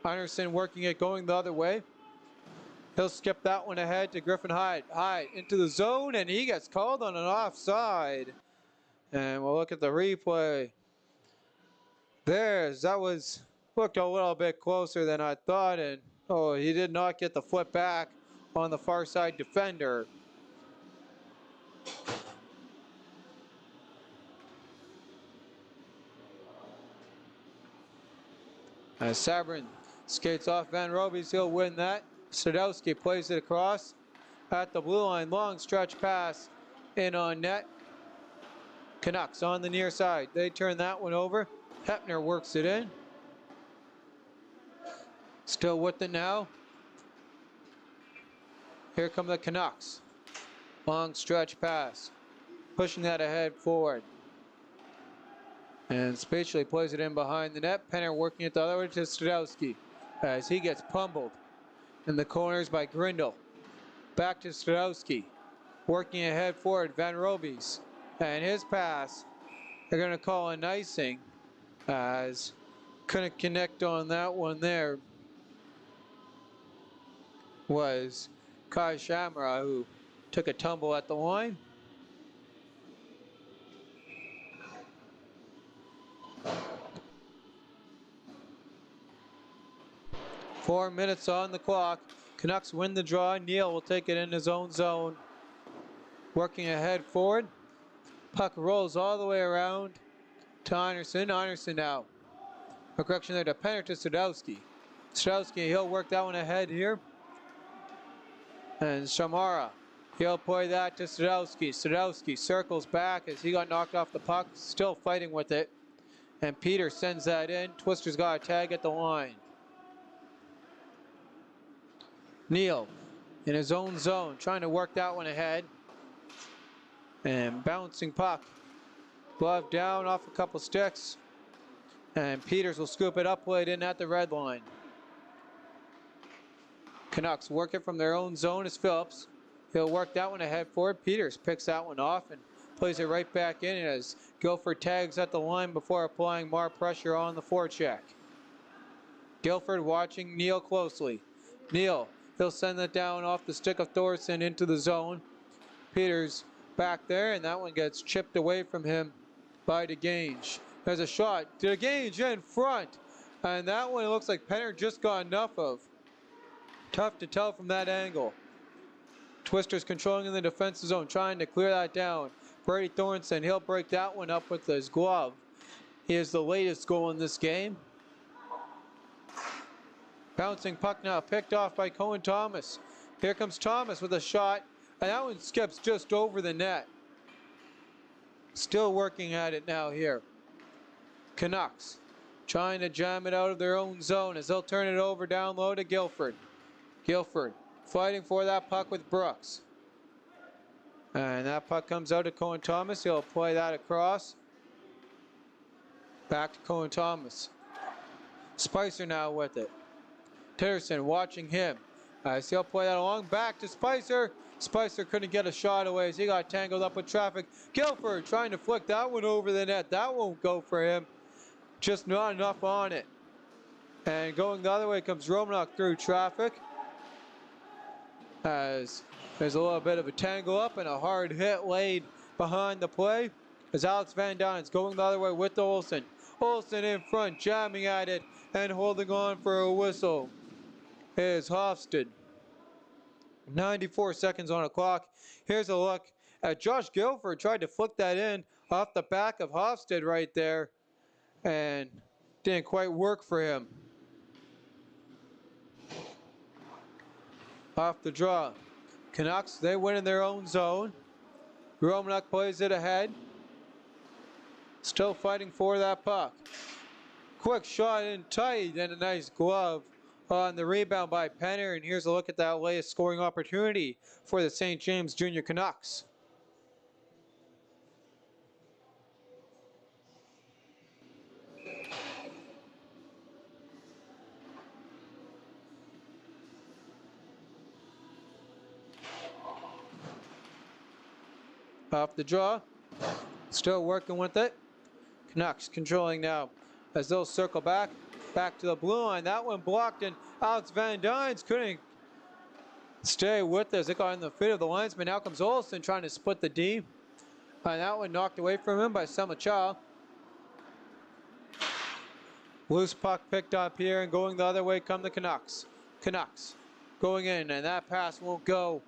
Arneson working it going the other way. He'll skip that one ahead to Griffin Hyatt. Hyatt into the zone and he gets called on an offside. And we'll look at the replay. That was looked a little bit closer than I thought, and oh, he did not get the foot back on the far side defender. As Sabrin skates off Van Robies, he'll win that. Sadowski plays it across at the blue line. Long stretch pass in on net. Canucks on the near side. They turn that one over. Hepner works it in. Still with it now. Here come the Canucks. Long stretch pass. Pushing that ahead forward. And Spatially plays it in behind the net. Penner working it the other way to Sadowski as he gets pummeled in the corners by Grindle. Back to Sadowski. Working ahead forward, Van Robies. And his pass, they're going to call an icing as couldn't connect on that one there. Was Kai Shamra who took a tumble at the line. Four minutes on the clock. Canucks win the draw. Neal will take it in his own zone. Working ahead forward. Puck rolls all the way around to Anderson. Anderson now. A correction there to Penner to Sadowski. Sadowski, he'll work that one ahead here. And Shamara, he'll play that to Sadowski. Sadowski circles back as he got knocked off the puck. Still fighting with it. And Peter sends that in. Twister's got a tag at the line. Neal in his own zone, trying to work that one ahead. And bouncing puck. Glove down off a couple sticks. And Peters will scoop it up, play it in at the red line. Canucks work it from their own zone as Phillips. He'll work that one ahead forward. Peters picks that one off and plays it right back in as Guilford tags at the line before applying more pressure on the forecheck. Guilford watching Neal closely. Neal, he'll send it down off the stick of Thorson into the zone. Peters back there, and that one gets chipped away from him by DeGange. There's a shot. DeGange in front, and that one it looks like Penner just got enough of. Tough to tell from that angle. Twisters controlling in the defensive zone, trying to clear that down. Brady Thornton, he'll break that one up with his glove. He is the latest goal in this game. Bouncing puck now, picked off by Cohen Thomas. Here comes Thomas with a shot, and that one skips just over the net. Still working at it now here. Canucks trying to jam it out of their own zone as they'll turn it over down low to Guilford. Guilford fighting for that puck with Brooks. And that puck comes out to Cohen Thomas. He'll play that across. Back to Cohen Thomas. Spicer now with it. Titterson watching him as he'll play that along. Back to Spicer. Spicer couldn't get a shot away as he got tangled up with traffic. Guilford trying to flick that one over the net. That won't go for him. Just not enough on it. And going the other way comes Romanuk through traffic. As there's a little bit of a tangle up and a hard hit laid behind the play. As Alex Van Dyne's going the other way with Olsen. Olsen in front, jamming at it and holding on for a whistle is Hofstad. 94 seconds on the clock. Here's a look at Josh Guilford. Tried to flick that in off the back of Hofstad right there. And didn't quite work for him. Off the draw. Canucks, they win in their own zone. Romanuk plays it ahead. Still fighting for that puck. Quick shot in tight and a nice glove on the rebound by Penner. And here's a look at that latest scoring opportunity for the St. James Junior Canucks. Off the draw. Still working with it. Canucks controlling now as they'll circle back to the blue line. That one blocked, and Alex Van Dynes couldn't stay with us. It got in the feet of the linesman. Now comes Olsen trying to split the D. And that one knocked away from him by Samacha. Loose puck picked up here, and going the other way come the Canucks. Canucks going in, and that pass won't go.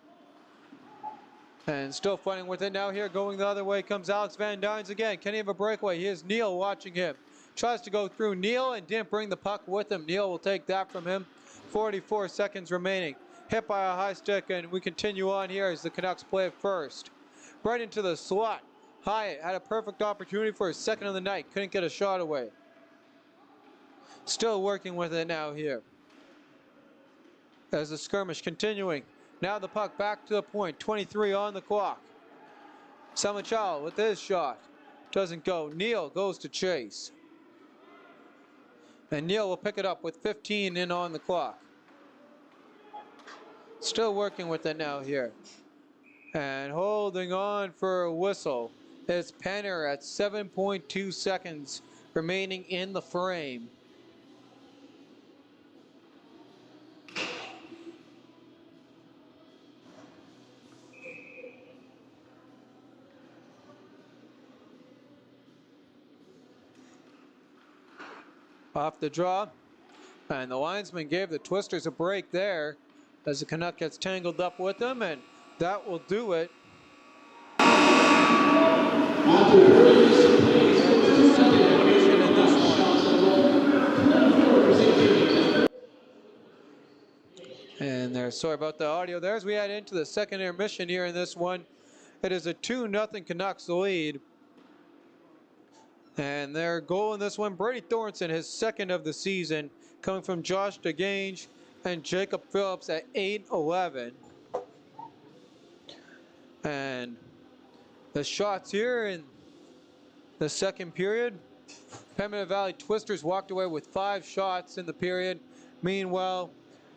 And still fighting with it now here. Going the other way comes Alex Van Dynes again. Can he have a breakaway? Here's Neal watching him. Tries to go through Neal and didn't bring the puck with him. Neal will take that from him. 44 seconds remaining. Hit by a high stick, and we continue on here as the Canucks play it first. Right into the slot. Hyatt had a perfect opportunity for his second of the night. Couldn't get a shot away. Still working with it now here. As the skirmish continuing. Now the puck back to the point. 23 on the clock. Samachal with his shot. Doesn't go. Neal goes to chase. And Neal will pick it up with 15 in on the clock. Still working with it now here. And holding on for a whistle is Penner at 7.2 seconds remaining in the frame. Off the draw, and the linesman gave the Twisters a break there as the Canuck gets tangled up with them, and that will do it. And there, sorry about the audio there as we head into the second intermission here in this one. It is a 2-0 Canucks lead. And their goal in this one, Brady Thornton, his second of the season, coming from Josh DeGange and Jacob Phillips at 8-11. And the shots here in the second period, Pembina Valley Twisters walked away with 5 shots in the period. Meanwhile,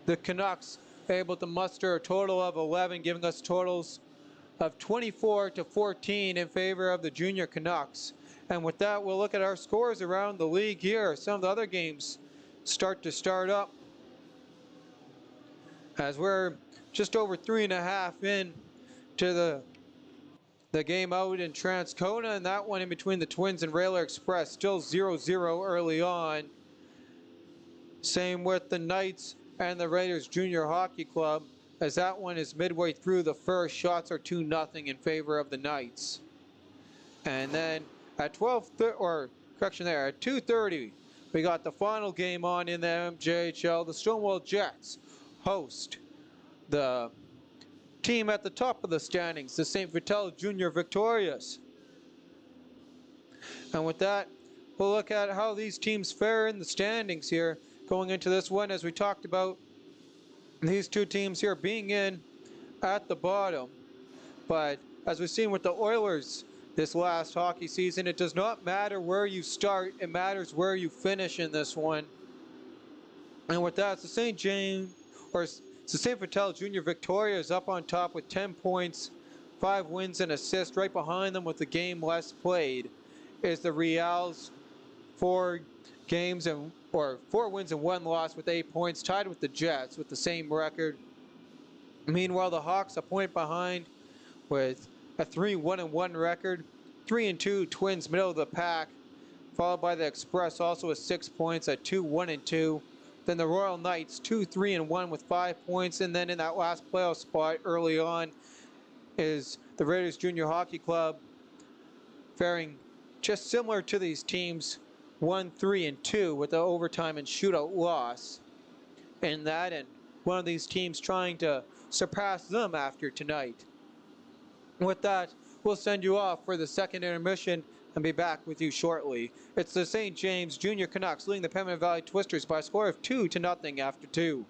the Canucks able to muster a total of 11, giving us totals of 24-14 in favor of the Junior Canucks. And with that, we'll look at our scores around the league here. Some of the other games start up. As we're just over 3.5 in to the game out in Transcona, and that one in between the Twins and Railer Express, still 0-0 early on. Same with the Knights and the Raiders Junior Hockey Club, as that one is midway through the first. Shots are 2-0 in favor of the Knights. And then at 2:30, we got the final game on in the MJHL. The Stonewall Jets host the team at the top of the standings, the St. Vital Junior Victorious. And with that, we'll look at how these teams fare in the standings here going into this one. As we talked about, these two teams here being in at the bottom. But as we've seen with the Oilers this last hockey season, it does not matter where you start, it matters where you finish in this one. And with that, it's the Saint Vital Junior Victoria is up on top with 10 points, 5 wins and assists. Right behind them with the game less played is the Reals, 4 wins and 1 loss with 8 points, tied with the Jets with the same record. Meanwhile, the Hawks a point behind with a 3-1-1 record. 3-2 Twins middle of the pack, followed by the Express also with 6 points at 2-1-2. Then the Royal Knights 2-3-1 with 5 points, and then in that last playoff spot early on is the Raiders Junior Hockey Club, faring just similar to these teams, 1-3-2 with the overtime and shootout loss in that, and one of these teams trying to surpass them after tonight. With that, we'll send you off for the second intermission and be back with you shortly. It's the St. James Junior Canucks leading the Pembina Valley Twisters by a score of 2-0 after 2.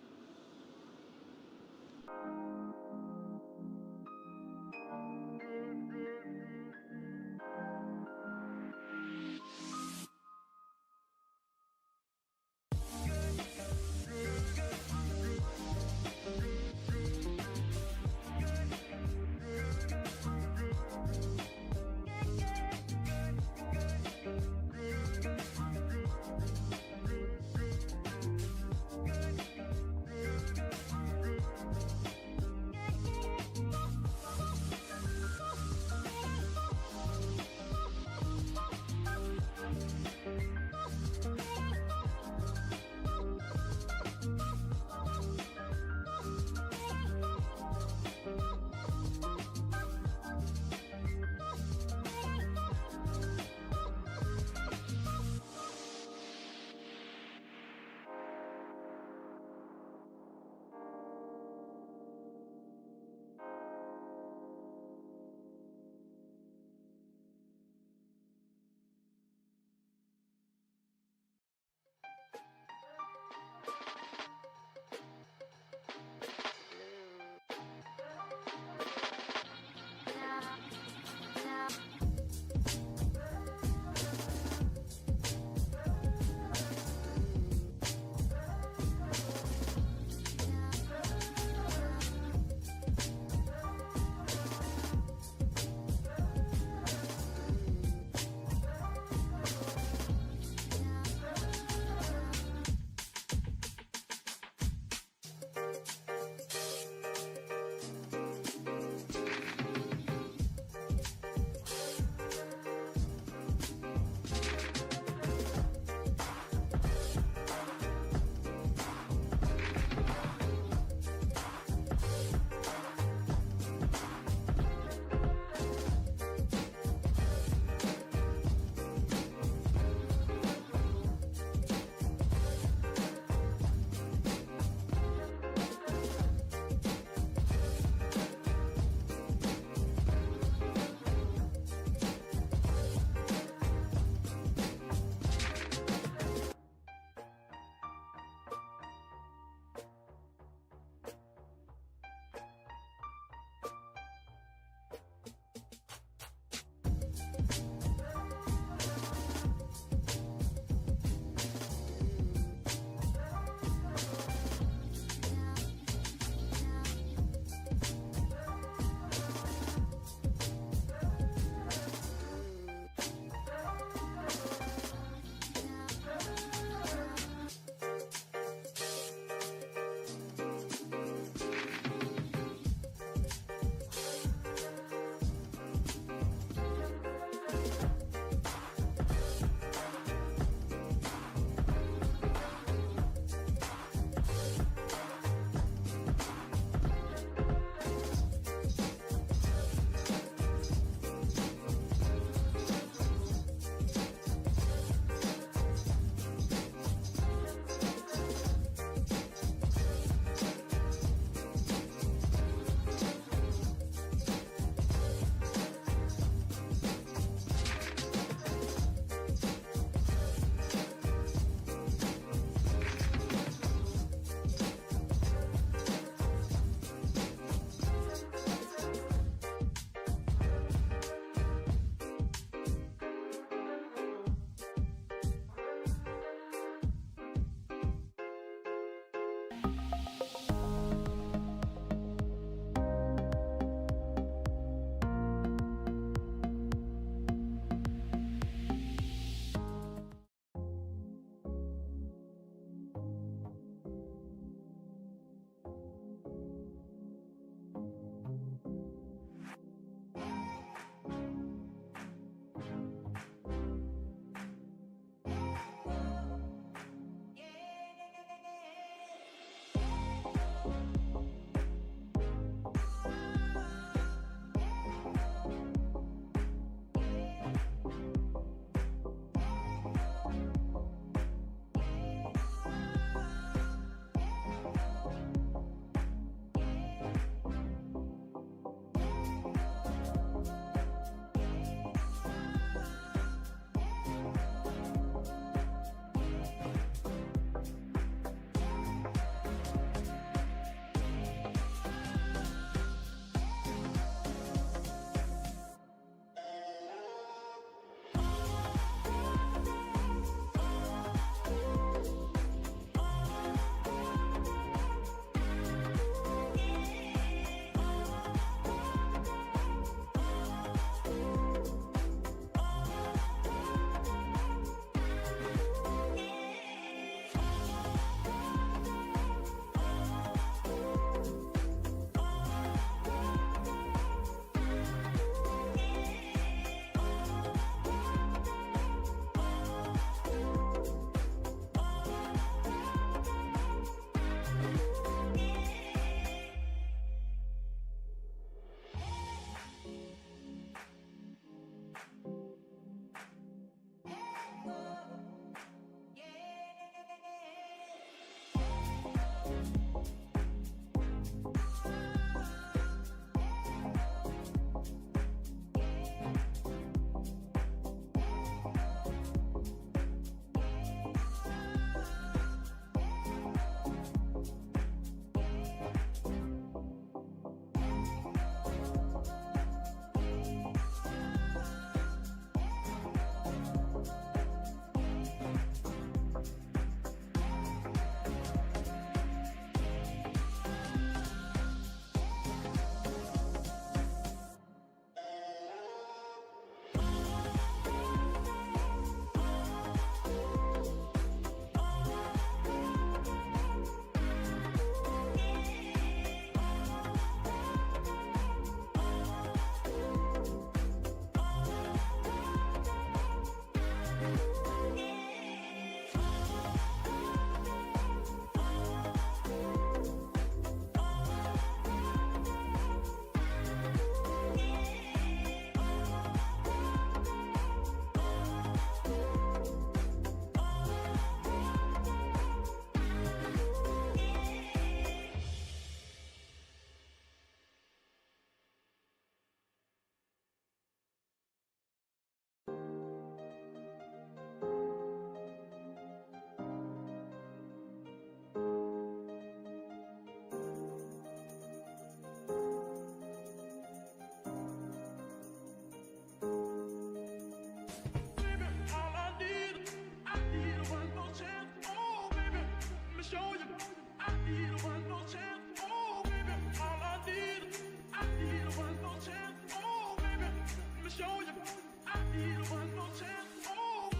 need one more chance. Oh.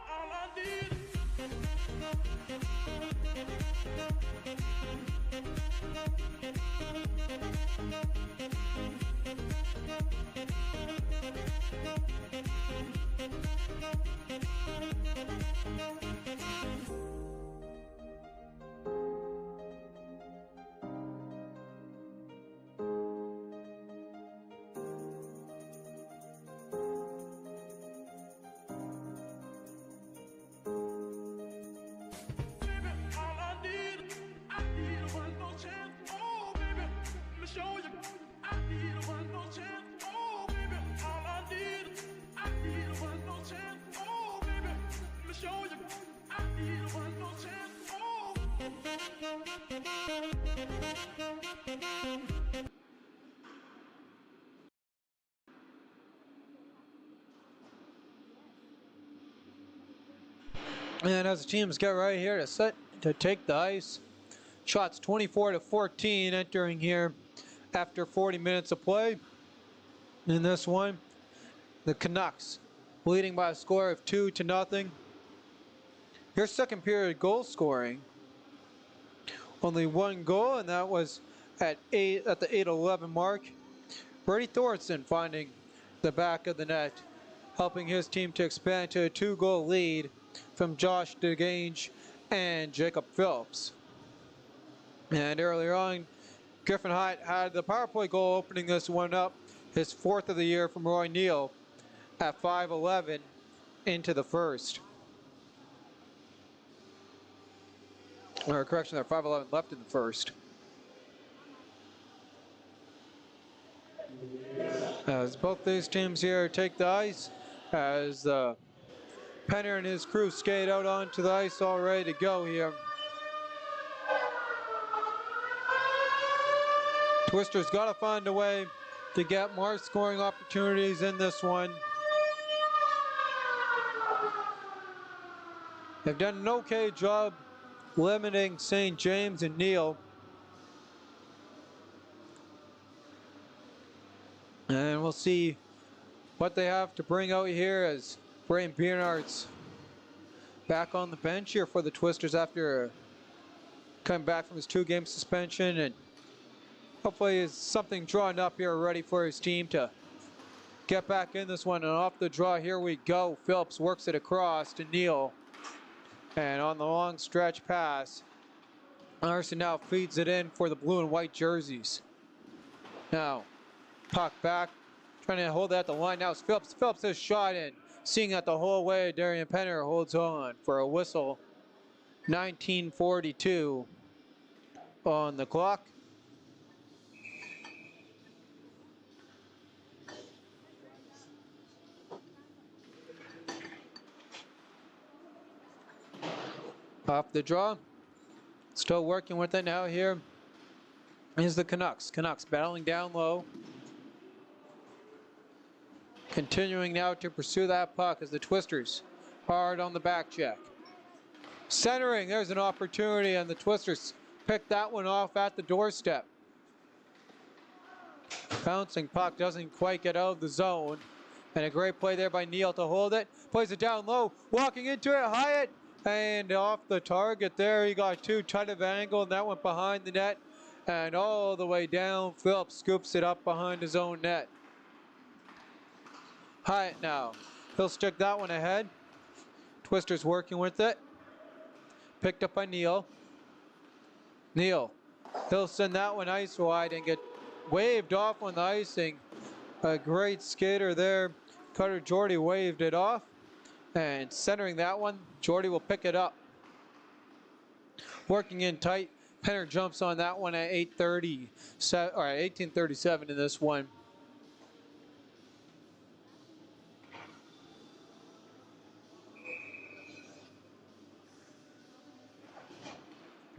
All I need.
And as the teams get right here to set to take the ice, shots 24-14 entering here after 40 minutes of play. In this one, the Canucks leading by a score of 2-0. Your second period goal scoring, only one goal, and that was at the 8:11 mark. Brady Thorson finding the back of the net, helping his team to expand to a 2-goal lead from Josh DeGange and Jacob Phillips. And earlier on, Griffin Hyatt had the power play goal opening this one up, his fourth of the year from Roy Neal at 5:11 into the first. Or correction there, 5:11 left in the first. As both these teams here take the ice, as Penner and his crew skate out onto the ice all ready to go here. Twisters got to find a way to get more scoring opportunities in this one. They've done an okay job limiting St. James and Neal. And we'll see what they have to bring out here as Brian Bernard's back on the bench here for the Twisters after coming back from his 2-game suspension, and hopefully is something drawn up here ready for his team to get back in this one. And off the draw, here we go. Phillips works it across to Neal, and on the long stretch pass, Larson now feeds it in for the blue and white jerseys. Now puck back, trying to hold that at the line. Now it's Phillips. Phillips has shot in. Seeing that the whole way, Darian Penner holds on for a whistle. 19:42 on the clock. Off the draw. Still working with it now here is the Canucks. Canucks battling down low. Continuing now to pursue that puck as the Twisters hard on the back check. Centering, there's an opportunity, and the Twisters pick that one off at the doorstep. Bouncing puck doesn't quite get out of the zone. And a great play there by Neal to hold it. Plays it down low, walking into it, Hyatt, and off the target there. He got too tight of angle, and that went behind the net. And all the way down, Phillips scoops it up behind his own net. Hyatt now, he'll stick that one ahead. Twisters working with it. Picked up by Neal. Neal, he'll send that one ice wide and get waved off on the icing. A great skater there. Cutter Jordy waved it off. And centering that one, Jordy will pick it up. Working in tight. Penner jumps on that one at 18:37 in this one.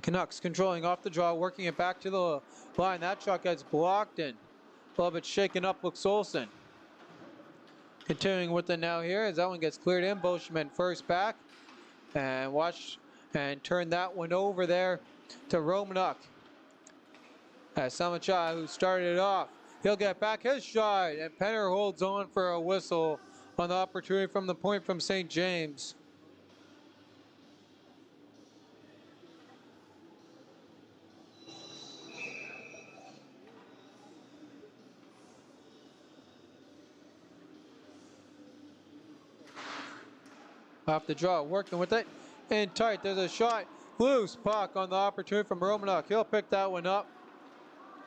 Canucks controlling off the draw, working it back to the line. That shot gets blocked and a little bit shaken up looks Olsen. Continuing with it now here as that one gets cleared in. Boschman first back. And watch and turn that one over there to Romanuk. As Samachai, who started it off, he'll get back his shot. And Penner holds on for a whistle on the opportunity from the point from St. James. Off the draw, working with it. In tight, there's a shot. Loose puck on the opportunity from Romanuk. He'll pick that one up.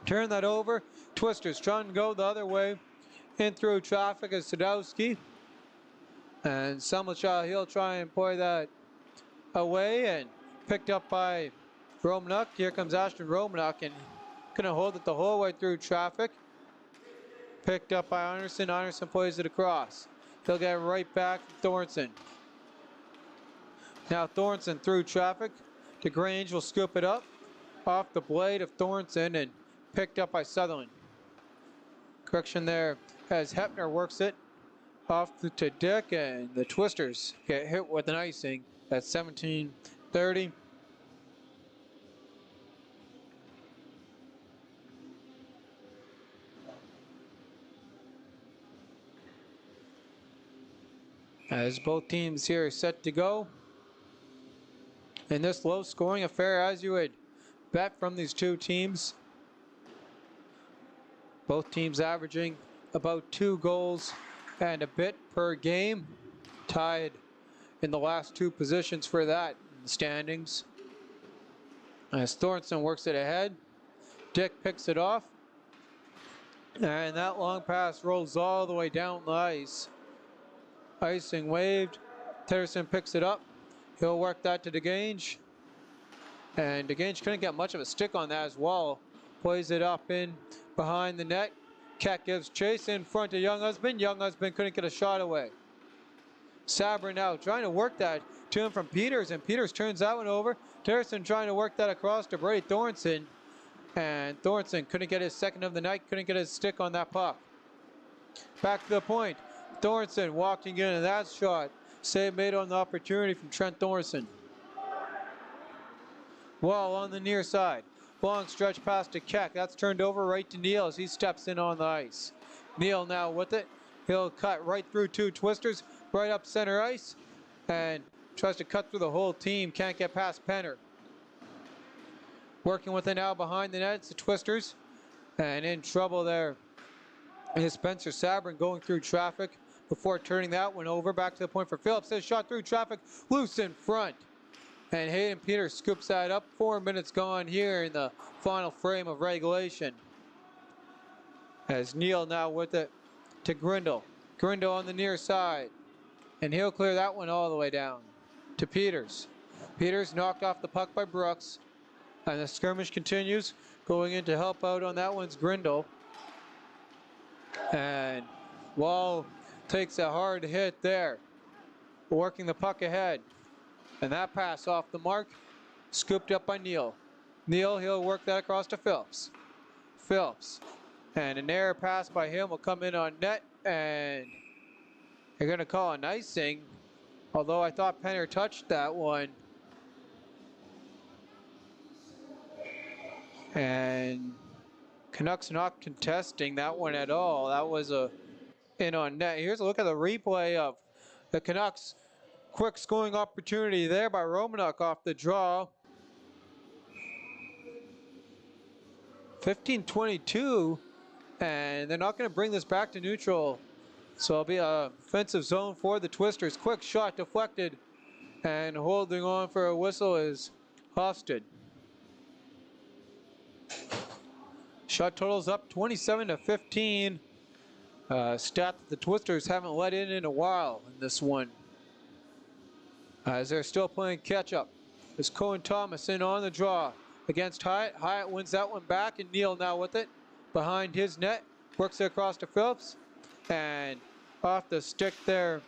Turn that over. Twisters trying to go the other way. In through traffic is Sadowski. And Samachai, he'll try and play that away and picked up by Romanuk. Here comes Ashton Romanuk and gonna hold it the whole way through traffic. Picked up by Anderson. Anderson plays it across. He'll get right back to Thornton. Now Thornton through traffic. DeGrange will scoop it up off the blade of Thornton and picked up by Sutherland. Correction there as Hepner works it off to Dick, and the Twisters get hit with an icing at 17:30. As both teams here are set to go. In this low-scoring affair, as you would bet from these two teams. Both teams averaging about 2 goals and a bit per game. Tied in the last 2 positions for that in the standings. As Thornton works it ahead. Dick picks it off. And that long pass rolls all the way down the ice. Icing waved. Tedderson picks it up. He'll work that to DeGrange. And DeGrange couldn't get much of a stick on that as well. Plays it up in behind the net. Keck gives chase in front of Young Husband. Young Husband couldn't get a shot away. Sabrin now trying to work that to him from Peters, and Peters turns that one over. Tedderson trying to work that across to Brady Thornton. And Thornton couldn't get his second of the night, couldn't get his stick on that puck. Back to the point. Thornton walking in, and that shot. Save made on the opportunity from Trent Thornton. Wall on the near side. Long stretch pass to Keck. That's turned over right to Neal as he steps in on the ice. Neal now with it. He'll cut right through 2 Twisters, right up center ice, and tries to cut through the whole team. Can't get past Penner. Working with it now behind the net. It's the Twisters. And in trouble there is Spencer Sabrin going through traffic before turning that one over. Back to the point for Phillips. His shot through traffic. Loose in front. And Hayden Peters scoops that up. 4 minutes gone here in the final frame of regulation. As Neal now with it to Grindle. Grindle on the near side. And he'll clear that one all the way down to Peters. Peters knocked off the puck by Brooks. And the skirmish continues. Going in to help out on that one's Grindle. And Wall takes a hard hit there. Working the puck ahead. And that pass off the mark, scooped up by Neal. Neal, he'll work that across to Phillips. Phillips. And an error pass by him will come in on net, and they're going to call an icing. Although I thought Penner touched that one. And Canucks not contesting that one at all. That was a in on net. Here's a look at the replay of the Canucks. Quick scoring opportunity there by Romanuk off the draw. 15-22, and they're not going to bring this back to neutral. So it'll be a offensive zone for the Twisters. Quick shot deflected, and holding on for a whistle is Hofstad. Shot totals up 27-15. Stat that the Twisters haven't let in a while in this one. As they're still playing catch-up. There's Cohen Thomas in on the draw against Hyatt. Hyatt wins that one back, and Neal now with it. Behind his net. Works it across to Phillips. And off the stick there,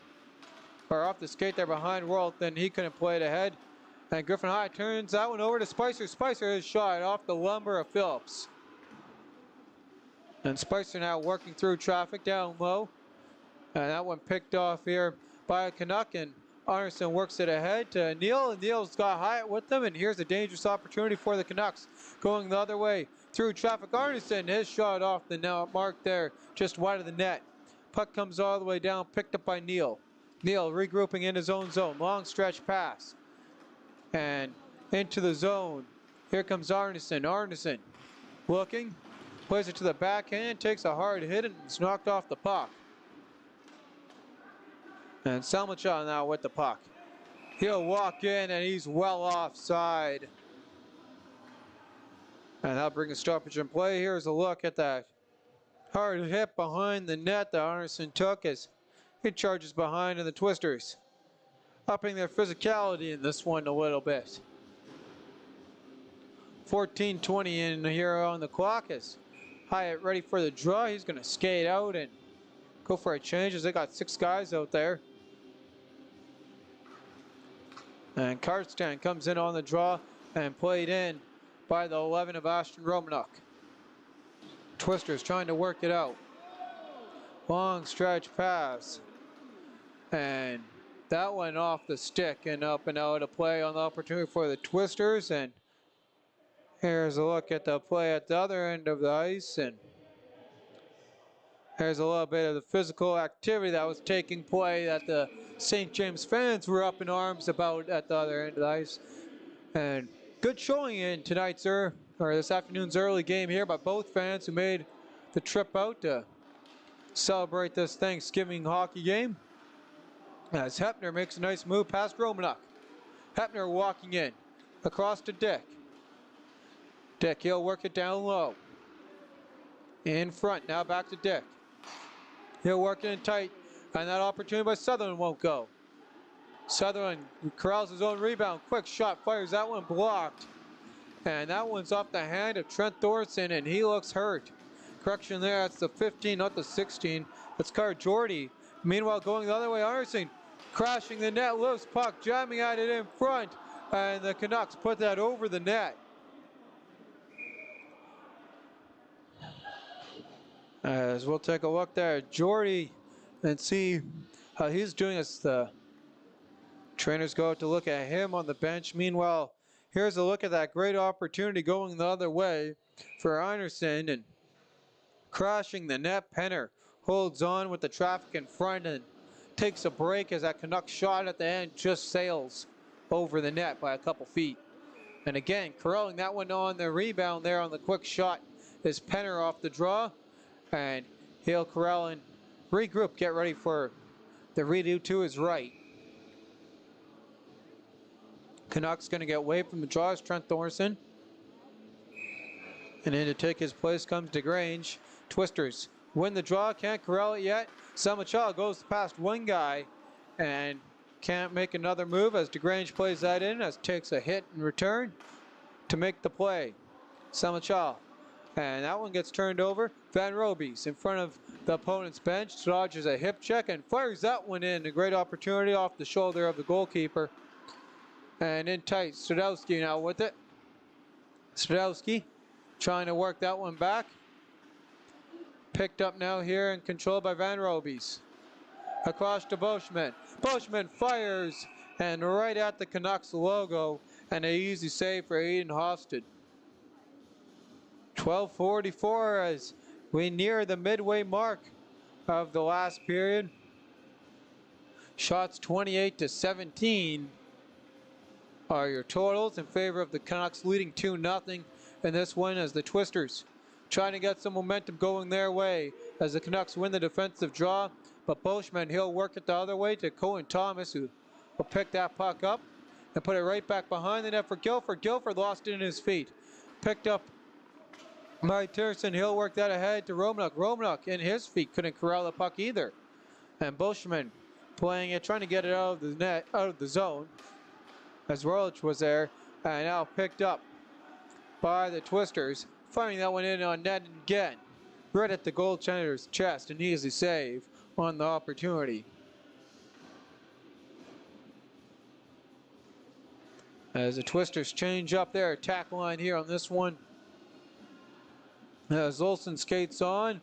or off the skate there behind World, then he couldn't play it ahead. And Griffin Hyatt turns that one over to Spicer. Spicer is shot off the lumber of Phillips. And Spicer now working through traffic down low. And that one picked off here by a Canuck, and Arneson works it ahead to Neal, and Neal's got Hyatt with them, and here's a dangerous opportunity for the Canucks. Going the other way through traffic, Arneson, his shot off the mark there, just wide of the net. Puck comes all the way down, picked up by Neal. Neal regrouping in his own zone, long stretch pass. And into the zone. Here comes Arneson. Arneson looking, plays it to the backhand, takes a hard hit, and it's knocked off the puck. And Salmachon now with the puck. He'll walk in, and he's well offside. And that'll bring a stoppage in play. Here's a look at that hard hit behind the net that Arneson took as he charges behind in the Twisters, upping their physicality in this one a little bit. 14:20 in here on the clock as Hyatt ready for the draw. He's going to skate out and go for a change as they got 6 guys out there. And Karsten comes in on the draw and played in by the 11 of Ashton Romanuk. Twisters trying to work it out. Long stretch pass. And that went off the stick and up and out of play on the opportunity for the Twisters. And here's a look at the play at the other end of the ice. And here's a little bit of the physical activity that was taking place that the St. James fans were up in arms about at the other end of the ice. And good showing in tonight's or this afternoon's early game here by both fans who made the trip out to celebrate this Thanksgiving hockey game. As Hepner makes a nice move past Romanuk. Hepner walking in across to Dick. Dick, he'll work it down low. In front, now back to Dick. He'll work it in tight, and that opportunity by Sutherland won't go. Sutherland corrals his own rebound. Quick shot, fires that one blocked. And that one's off the hand of Trent Thorson, and he looks hurt. Correction there, that's the 15, not the 16. That's Car Jordy. Meanwhile, going the other way, Arneson crashing the net, loose puck, jamming at it in front, and the Canucks put that over the net. As we'll take a look there at Jordy and see how he's doing as the trainers go out to look at him on the bench. Meanwhile, here's a look at that great opportunity going the other way for Arneson and crashing the net. Penner holds on with the traffic in front and takes a break as that Canucks shot at the end just sails over the net by a couple feet. And again, corralling that one on the rebound there on the quick shot is Penner off the draw. And he'll corral and regroup, get ready for the redo to his right. Canucks going to get away from the draw is Trent Thorson. And in to take his place comes DeGrange. Twisters win the draw, can't corral it yet. Salmachal goes past one guy and can't make another move as DeGrange plays that in as takes a hit in return to make the play. Salmachal. And that one gets turned over. Van Robies in front of the opponent's bench, dodges a hip check and fires that one in. A great opportunity off the shoulder of the goalkeeper. And in tight, Stradowski now with it. Stradowski trying to work that one back. Picked up now here and controlled by Van Robies. Across to Boschman. Boschman fires and right at the Canucks logo. And an easy save for Aiden Hofstad. 12:44 as we near the midway mark of the last period. Shots 28-17 are your totals in favor of the Canucks, leading 2-0 in this one as the Twisters trying to get some momentum going their way as the Canucks win the defensive draw. But Boschman, he'll work it the other way to Cohen Thomas, who will pick that puck up and put it right back behind the net for Guilford. Guilford lost it in his feet. Picked up Mike Tierson, he'll work that ahead to Romanuk. Romanuk in his feet couldn't corral the puck either. And Boschman playing it, trying to get it out of the net, out of the zone. As Rolich was there, and now picked up by the Twisters. Firing that one in on net again. Right at the goaltender's chest, an easy save on the opportunity. As the Twisters change up their attack line here on this one. As Olsen skates on,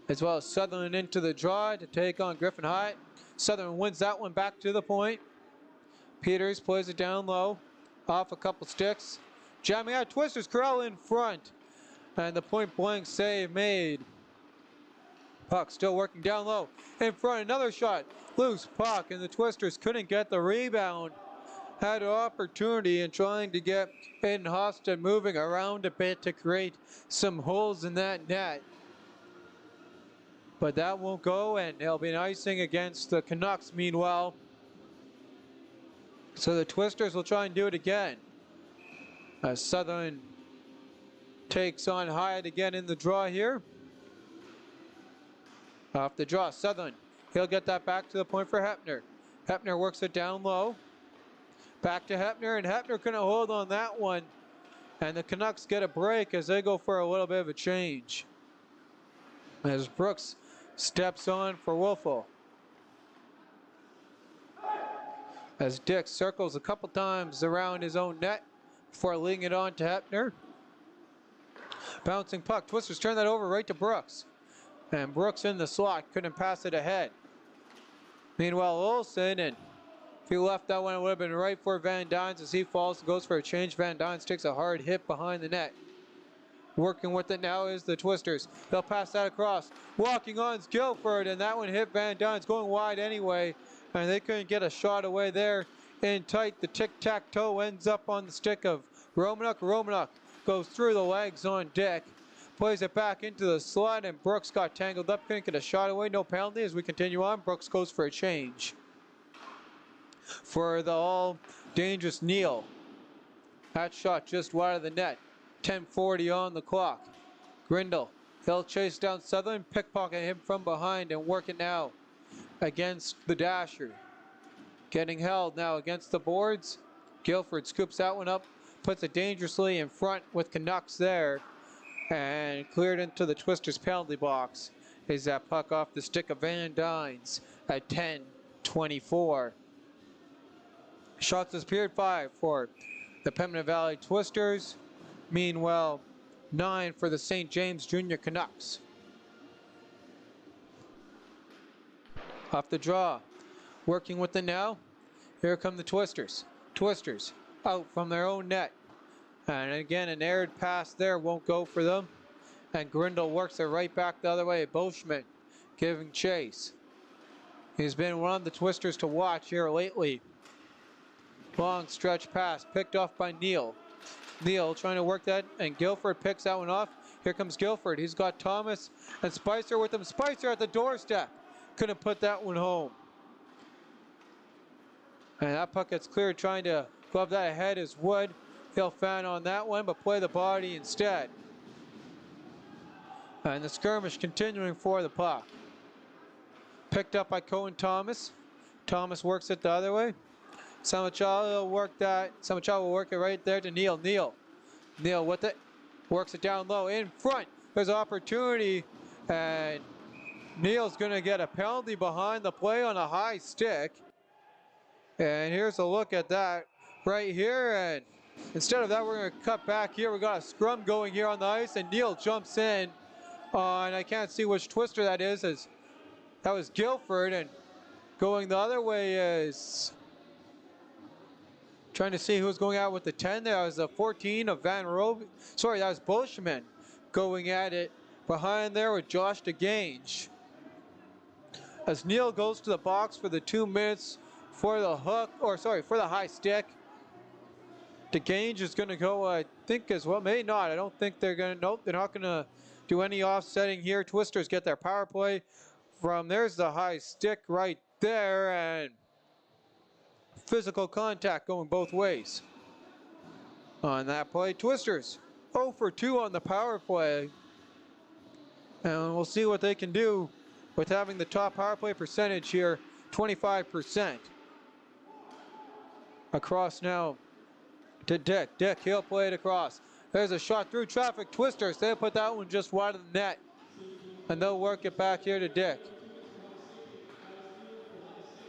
as well as Sutherland into the draw to take on Griffin Hyatt. Sutherland wins that one back to the point. Peters plays it down low, off a couple sticks. Jamming out Twisters, Corral in front. And the point blank save made. Puck still working down low. In front, another shot. Loose puck, and the Twisters couldn't get the rebound. Had an opportunity in trying to get Aiden Hofstad moving around a bit to create some holes in that net. But that won't go, and there'll be an icing against the Canucks meanwhile. So the Twisters will try and do it again. As Sutherland takes on Hyatt again in the draw here. Off the draw, Sutherland. He'll get that back to the point for Hepner. Hepner works it down low. Back to Hepner, and Hepner couldn't hold on that one. And the Canucks get a break as they go for a little bit of a change. As Brooks steps on for Wolfel. As Dick circles a couple times around his own net before leading it on to Hepner. Bouncing puck, Twisters turn that over right to Brooks. And Brooks in the slot, couldn't pass it ahead. Meanwhile, Olsen, and if he left that one, it would have been right for Van Dynes as he falls and goes for a change. Van Dynes takes a hard hit behind the net. Working with it now is the Twisters. They'll pass that across. Walking on is Guilford, and that one hit Van Dynes, going wide anyway. And they couldn't get a shot away there in tight. The tic-tac-toe ends up on the stick of Romanuk. Romanuk goes through the legs on Dick. Plays it back into the slot, and Brooks got tangled up. Couldn't get a shot away. No penalty as we continue on. Brooks goes for a change. For the all-dangerous Neal. That shot just wide of the net. 10:40 on the clock. Grindle. He'll chase down Sutherland, pickpocket him from behind, and work it now against the Dasher. Getting held now against the boards. Guilford scoops that one up, puts it dangerously in front with Canucks there, and cleared into the Twisters penalty box. Is that puck off the stick of Van Dynes at 10:24. Shots is period 5 for the Pembina Valley Twisters. Meanwhile, 9 for the St. James Junior Canucks. Off the draw. Working with it now. Here come the Twisters. Twisters out from their own net. And again, an aired pass there won't go for them. And Grindle works it right back the other way. Boschman giving chase. He's been one of the Twisters to watch here lately. Long stretch pass picked off by Neal. Neal trying to work that, and Guilford picks that one off. Here comes Guilford. He's got Thomas and Spicer with him. Spicer at the doorstep. Couldn't put that one home. And that puck gets cleared, trying to glove that ahead is Wood. He'll fan on that one, but play the body instead. And the skirmish continuing for the puck. Picked up by Cohen Thomas. Thomas works it the other way. Samachal will work that. Samachal will work it right there to Neal. Neal with it. Works it down low in front. There's opportunity, and Neal's going to get a penalty behind the play on a high stick. And here's a look at that right here. And instead of that, we're going to cut back here. We got a scrum going here on the ice, and Neal jumps in on, I can't see which Twister that is, as that was Guilford, and going the other way is trying to see who's going out with the 10 there. That was the 14 of Van Robe. Sorry, that was Boschman going at it behind there with Josh DeGange. As Neal goes to the box for the 2 minutes for the hook, or sorry, for the high stick. DeGange is going to go, I think as well, may not. I don't think they're going to, nope, they're not going to do any offsetting here. Twisters get their power play from, there's the high stick right there, and physical contact going both ways on that play. Twisters 0 for 2 on the power play, and we'll see what they can do with having the top power play percentage here, 25%. Across now to Dick. Dick, he'll play it across. There's a shot through traffic. Twisters, they'll put that one just wide of the net, and they'll work it back here to Dick.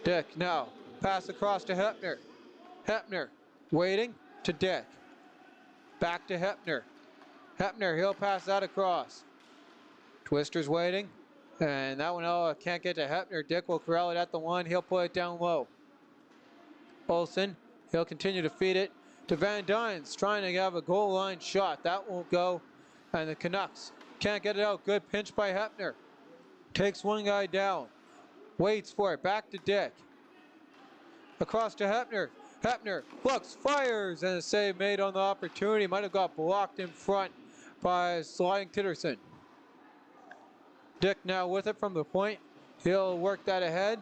Dick now. Pass across to Hepner. Hepner waiting to Dick. Back to Hepner. Hepner, he'll pass that across. Twisters waiting. And that one can't get to Hepner. Dick will corral it at the one. He'll put it down low. Olsen, he'll continue to feed it to Van Dynes, trying to have a goal line shot. That won't go. And the Canucks can't get it out. Good pinch by Hepner. Takes one guy down. Waits for it. Back to Dick. Across to Hepner. Hepner looks, fires, and a save made on the opportunity. Might have got blocked in front by sliding Titterson. Dick now with it from the point. He'll work that ahead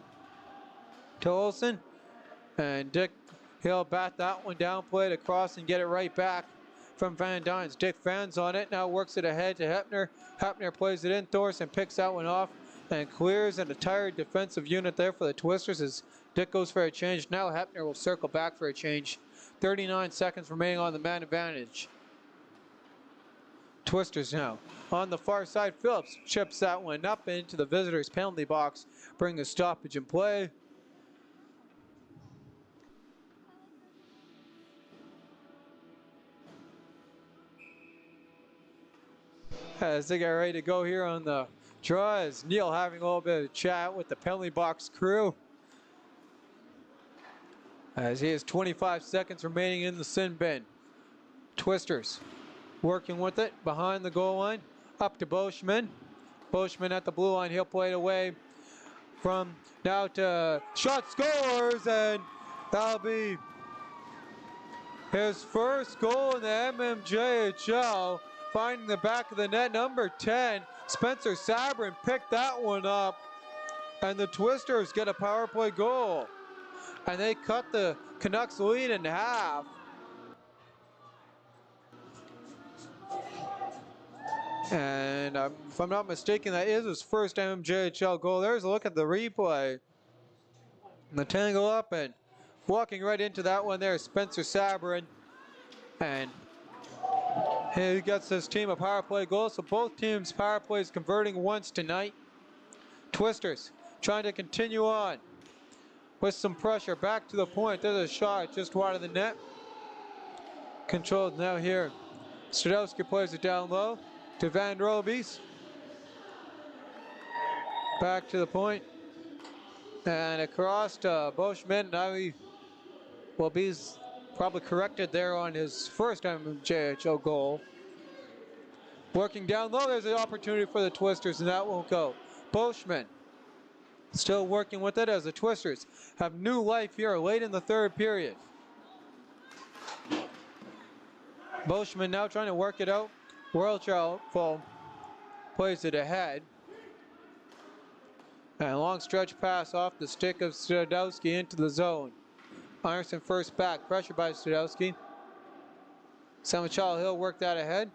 to Olsen. And Dick, he'll bat that one down, play it across, and get it right back from Van Dynes. Dick fans on it, now works it ahead to Hepner. Hepner plays it in, Thorson picks that one off and clears, and a tired defensive unit there for the Twisters as Dick goes for a change. Now Hepner will circle back for a change. 39 seconds remaining on the man advantage. Twisters now on the far side. Phillips chips that one up into the visitors' penalty box, bring a stoppage in play. As they get ready to go here on the draw, as Neil having a little bit of chat with the penalty box crew. As he has 25 seconds remaining in the sin bin. Twisters working with it behind the goal line. Up to Boschman. Boschman at the blue line. He'll play it away from now to shot, scores, and that'll be his first goal in the MMJHL. Finding the back of the net, number 10, Spencer Sabrin picked that one up, and the Twisters get a power play goal. And they cut the Canucks lead in half. And if I'm not mistaken, that is his first MMJHL goal. There's a look at the replay. And the tangle up and walking right into that one there, Spencer Sabrin. And he gets his team a power play goal, so both teams' power plays converting once tonight. Twisters trying to continue on with some pressure. Back to the point. There's a shot just wide of the net. Controlled now here. Stadowski plays it down low to Van Robies. Back to the point. And across to Boschman. Now he will be probably corrected there on his first MMJHL goal. Working down low, there's an opportunity for the Twisters, and that won't go. Boschman still working with it as the Twisters have new life here late in the third period. Boschman now trying to work it out. Whirlchild plays it ahead. And a long stretch pass off the stick of Stadowski into the zone. Ironson first back, pressure by Stadowski. Samachal, he'll work that ahead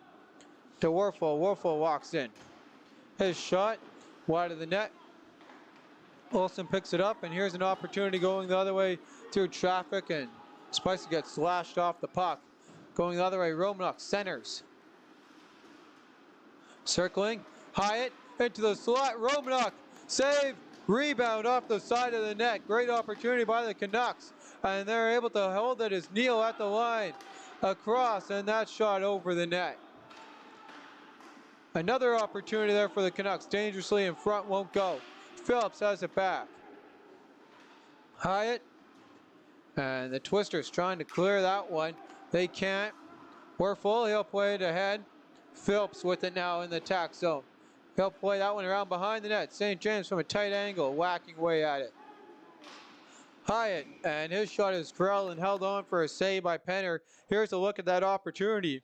to Warfel. Warfel walks in. His shot wide of the net. Olsen picks it up, and here's an opportunity going the other way through traffic, and Spicer gets slashed off the puck. Going the other way, Romanuk centers. Circling, Hyatt into the slot. Romanuk, save, rebound off the side of the net. Great opportunity by the Canucks. And they're able to hold it as Neal at the line across, and that shot over the net. Another opportunity there for the Canucks. Dangerously in front, won't go. Phillips has it back. Hyatt and the Twisters trying to clear that one. They can't. We're full. He'll play it ahead. Phillips with it now in the attack zone. He'll play that one around behind the net. St. James from a tight angle, whacking away at it. Hyatt, and his shot is corralled and held on for a save by Penner. Here's a look at that opportunity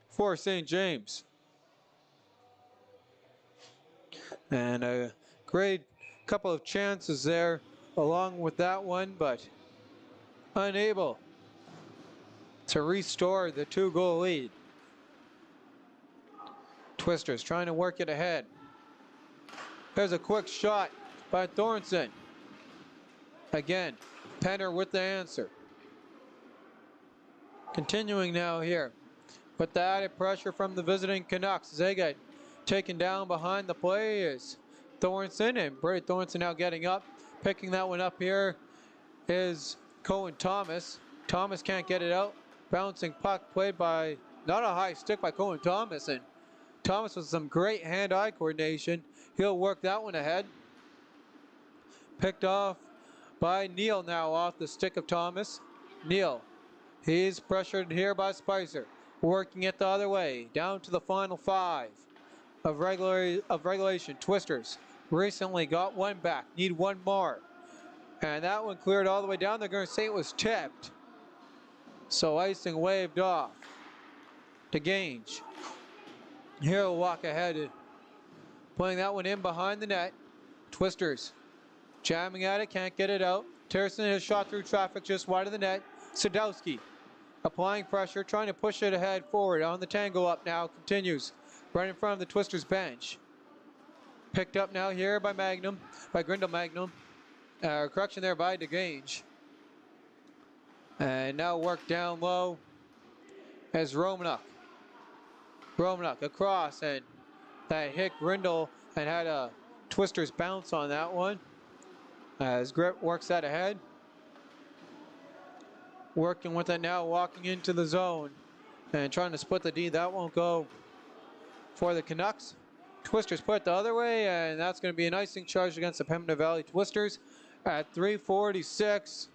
for St. James. And a great couple of chances there along with that one, but unable to restore the 2-goal lead. Twisters trying to work it ahead. There's a quick shot by Thornton. Again, Penner with the answer. Continuing now here with the added pressure from the visiting Canucks. They get taken down behind the play is Thornton, and Brady Thornton now getting up. Picking that one up here is Cohen Thomas. Thomas can't get it out. Bouncing puck played by, not a high stick by Cohen Thomas, and Thomas with some great hand-eye coordination. He'll work that one ahead. Picked off by Neal now off the stick of Thomas. Neal, he's pressured here by Spicer. Working it the other way, down to the final 5 of regulation. Twisters recently got one back, need one more. And that one cleared all the way down. They're going to say it was tipped. So icing waved off to Gange. He'll walk ahead, putting that one in behind the net. Twisters jamming at it, can't get it out. Terrison has shot through traffic just wide of the net. Sadowski applying pressure, trying to push it ahead forward on the tango up now. Continues right in front of the Twisters bench. Picked up now here by Grindle Magnum. Correction there by DeGrange. And now work down low as Romanuk. Romanuk across, and that hit Grindle and had a Twisters bounce on that one. As Grip works that ahead. Working with it now, walking into the zone and trying to split the D. That won't go for the Canucks. Twisters put it the other way, and that's going to be an icing charge against the Pembina Valley Twisters at 3:46.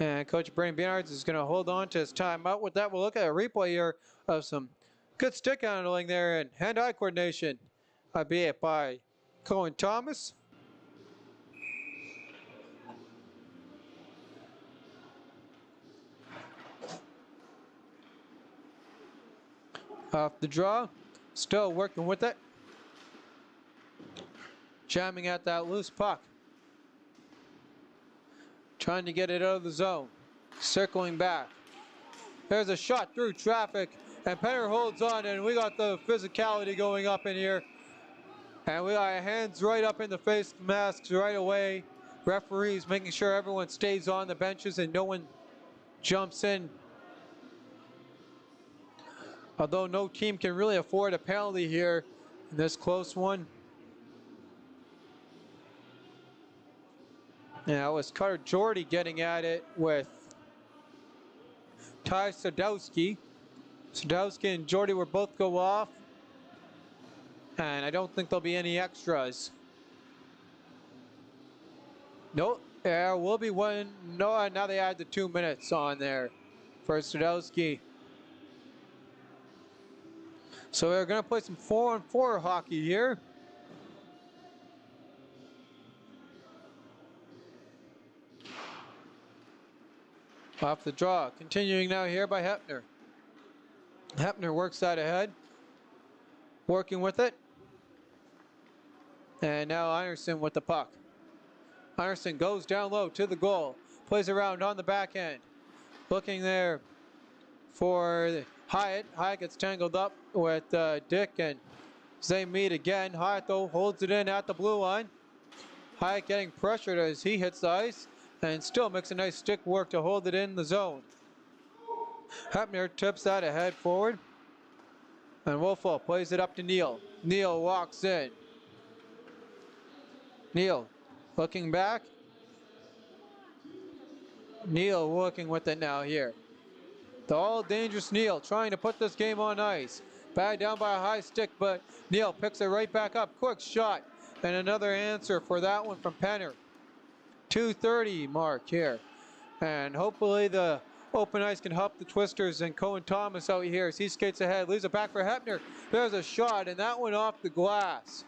And Coach Brian Beanards is going to hold on to his timeout. With that, we'll look at a replay here of some good stick handling there and hand-eye coordination, albeit by Cohen Thomas. Off the draw, still working with it. Jamming at that loose puck. Trying to get it out of the zone. Circling back. There's a shot through traffic, and Penner holds on, and we got the physicality going up in here. And we got hands right up in the face masks right away. Referees making sure everyone stays on the benches and no one jumps in. Although no team can really afford a penalty here in this close one. Now it was Carter Jordy getting at it with Ty Sadowski. Sadowski and Jordy will both go off. And I don't think there'll be any extras. Nope, there will be one. No, now they add the 2 minutes on there for Sadowski. So we're going to play some 4-on-4 hockey here. Off the draw. Continuing now here by Hepner. Hepner works that ahead. Working with it. And now Iverson with the puck. Iverson goes down low to the goal. Plays around on the backhand. Looking there for Hyatt. Hyatt gets tangled up with Dick, and they meet again. Hyatt, though, holds it in at the blue line. Hyatt getting pressured as he hits the ice and still makes a nice stick work to hold it in the zone. Hepner tips that ahead forward. And Wolfall plays it up to Neal. Neal walks in. Neal looking back. Neal working with it now here. The all-dangerous Neal trying to put this game on ice. Bagged down by a high stick, but Neal picks it right back up. Quick shot, and another answer for that one from Penner. 2:30 mark here. And hopefully the open ice can help the Twisters and Cohen Thomas out here as he skates ahead. Leaves it back for Hepner. There's a shot, and that one off the glass.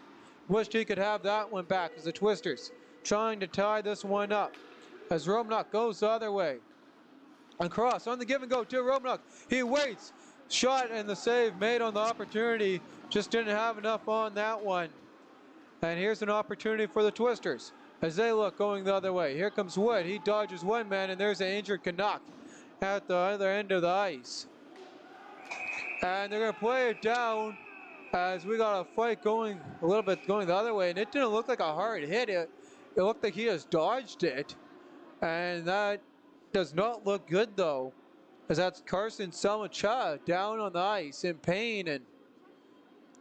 Wished he could have that one back as the Twisters trying to tie this one up. As Romanuk goes the other way. Across on the give and go to Romanuk. He waits. Shot and the save made on the opportunity. Just didn't have enough on that one. And here's an opportunity for the Twisters as they look going the other way. Here comes Wood. He dodges one man, and there's an injured Canuck at the other end of the ice. And they're going to play it down as we got a fight going a little bit going the other way. And it didn't look like a hard hit. It looked like he just dodged it. And that does not look good, though, as that's Carson Salmacha down on the ice in pain. And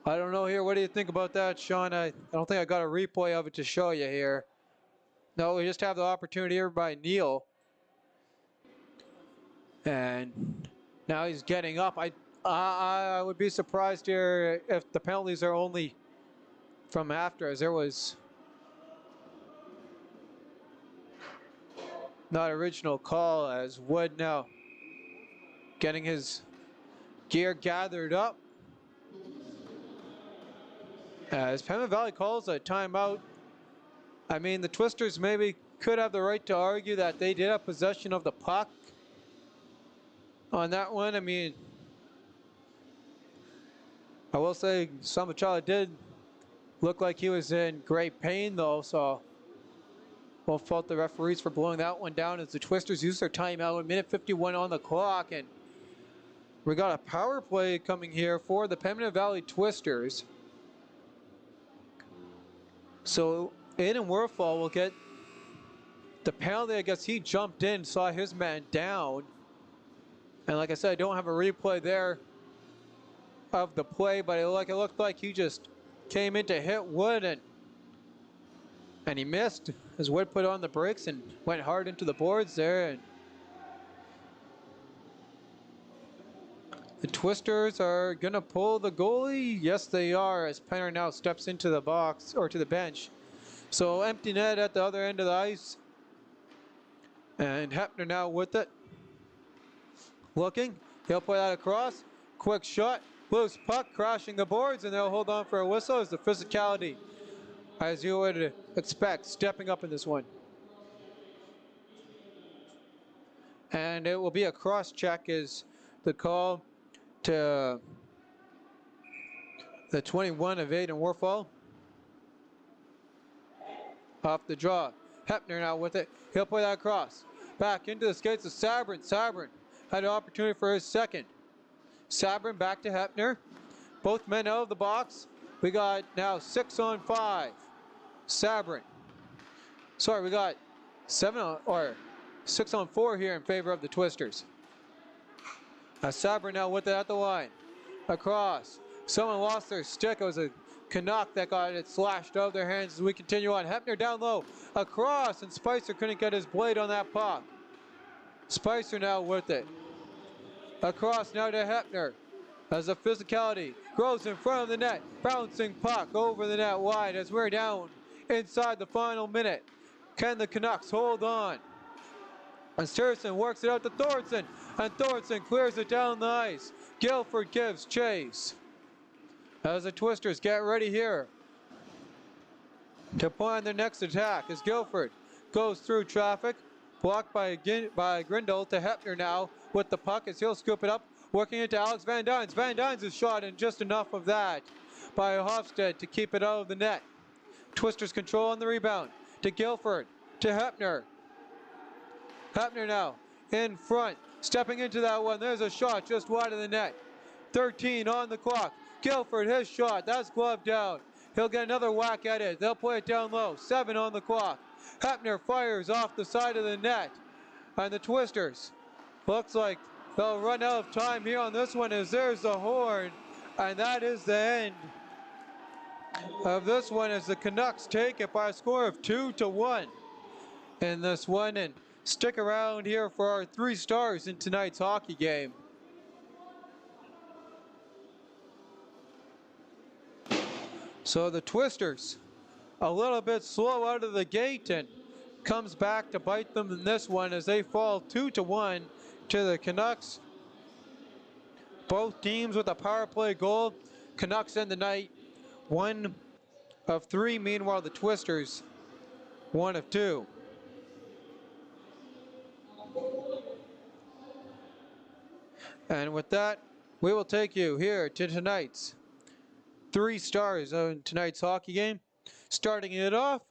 I don't know here. What do you think about that, Sean? I don't think I got a replay of it to show you here. No, we just have the opportunity here by Neal. And now he's getting up. I would be surprised here if the penalties are only from after, as there was not original call, as Wood now getting his gear gathered up. As Pembina Valley calls a timeout. I mean, the Twisters maybe could have the right to argue that they did have possession of the puck on that one. I mean, I will say Samachala did look like he was in great pain though, so we'll fault the referees for blowing that one down as the Twisters use their timeout. 1:51 on the clock, and we got a power play coming here for the Pembina Valley Twisters. So Aiden Werfall will get the penalty. I guess he jumped in, saw his man down. And like I said, I don't have a replay there of the play, but it looked like he just came in to hit Wood, and he missed as Wood put on the brakes and went hard into the boards there. And the Twisters are going to pull the goalie. Yes, they are, as Penner now steps into the box, or to the bench. So empty net at the other end of the ice. And Hepner now with it. Looking, he'll play that across. Quick shot, loose puck, crashing the boards, and they'll hold on for a whistle as the physicality, as you would expect, stepping up in this one. And it will be a cross check is the call to the 21 of Aiden Werfall. Off the draw. Hepner now with it. He'll play that across. Back into the skates of Sabrin. Sabrin had an opportunity for his second. Sabrin back to Hepner. Both men out of the box. We got now 6 on 5. Sabrin. Sorry, we got 6 on 4 here in favor of the Twisters. Sabrin now with it at the line. Across. Someone lost their stick. It was a Canuck that got it slashed out of their hands as we continue on. Hepner down low. Across, and Spicer couldn't get his blade on that puck. Spicer now with it. Across now to Hepner. As the physicality grows in front of the net. Bouncing puck over the net wide as we're down inside the final minute. Can the Canucks hold on? And Sturgeon works it out to Thornton. And Thornton clears it down the ice. Guilford gives chase. As the Twisters get ready here to plan their next attack, as Guilford goes through traffic. Blocked by Grindle to Hepner now with the puck as he'll scoop it up. Working into Alex Van Dynes. Van Dynes is shot, and just enough of that by Hofstad to keep it out of the net. Twisters control on the rebound to Guilford, to Hepner. Hepner now in front, stepping into that one. There's a shot just wide of the net. 13 on the clock. Guilford, his shot, that's gloved down. He'll get another whack at it. They'll play it down low. 7 on the clock. Hepner fires off the side of the net. And the Twisters, looks like they'll run out of time here on this one as there's the horn. And that is the end of this one as the Canucks take it by a score of 2-1 in this one. And stick around here for our 3 stars in tonight's hockey game. So the Twisters a little bit slow out of the gate and comes back to bite them in this one as they fall 2-1 to the Canucks. Both teams with a power play goal. Canucks end the night 1 of 3. Meanwhile, the Twisters 1 of 2. And with that, we will take you here to tonight's 3 stars on tonight's hockey game. Starting it off,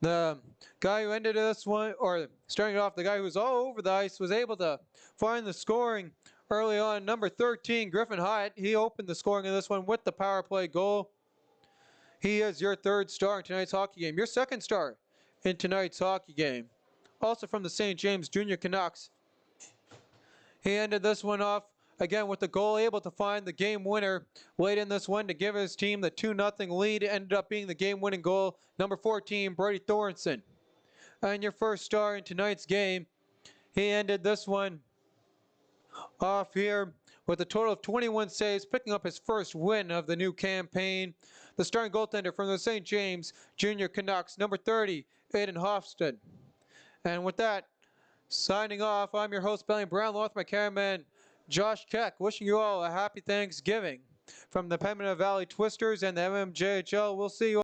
the guy who ended this one, or starting it off, the guy who was all over the ice, was able to find the scoring early on. Number 13, Griffin Hyatt, he opened the scoring of this one with the power play goal. He is your 3rd star in tonight's hockey game. Your 2nd star in tonight's hockey game, also from the St. James Junior Canucks. He ended this one off again with the goal, able to find the game winner late in this one to give his team the 2-0 lead. It ended up being the game-winning goal. Number 14, Brady Thornton. And your 1st star in tonight's game, he ended this one off here with a total of 21 saves, picking up his 1st win of the new campaign. the starting goaltender from the St. James Junior Canucks, number 30, Aiden Hofstad. And with that, signing off, I'm your host, Benny Brown, along with my cameraman, Josh Keck, wishing you all a happy Thanksgiving from the Pembina Valley Twisters and the MMJHL. We'll see you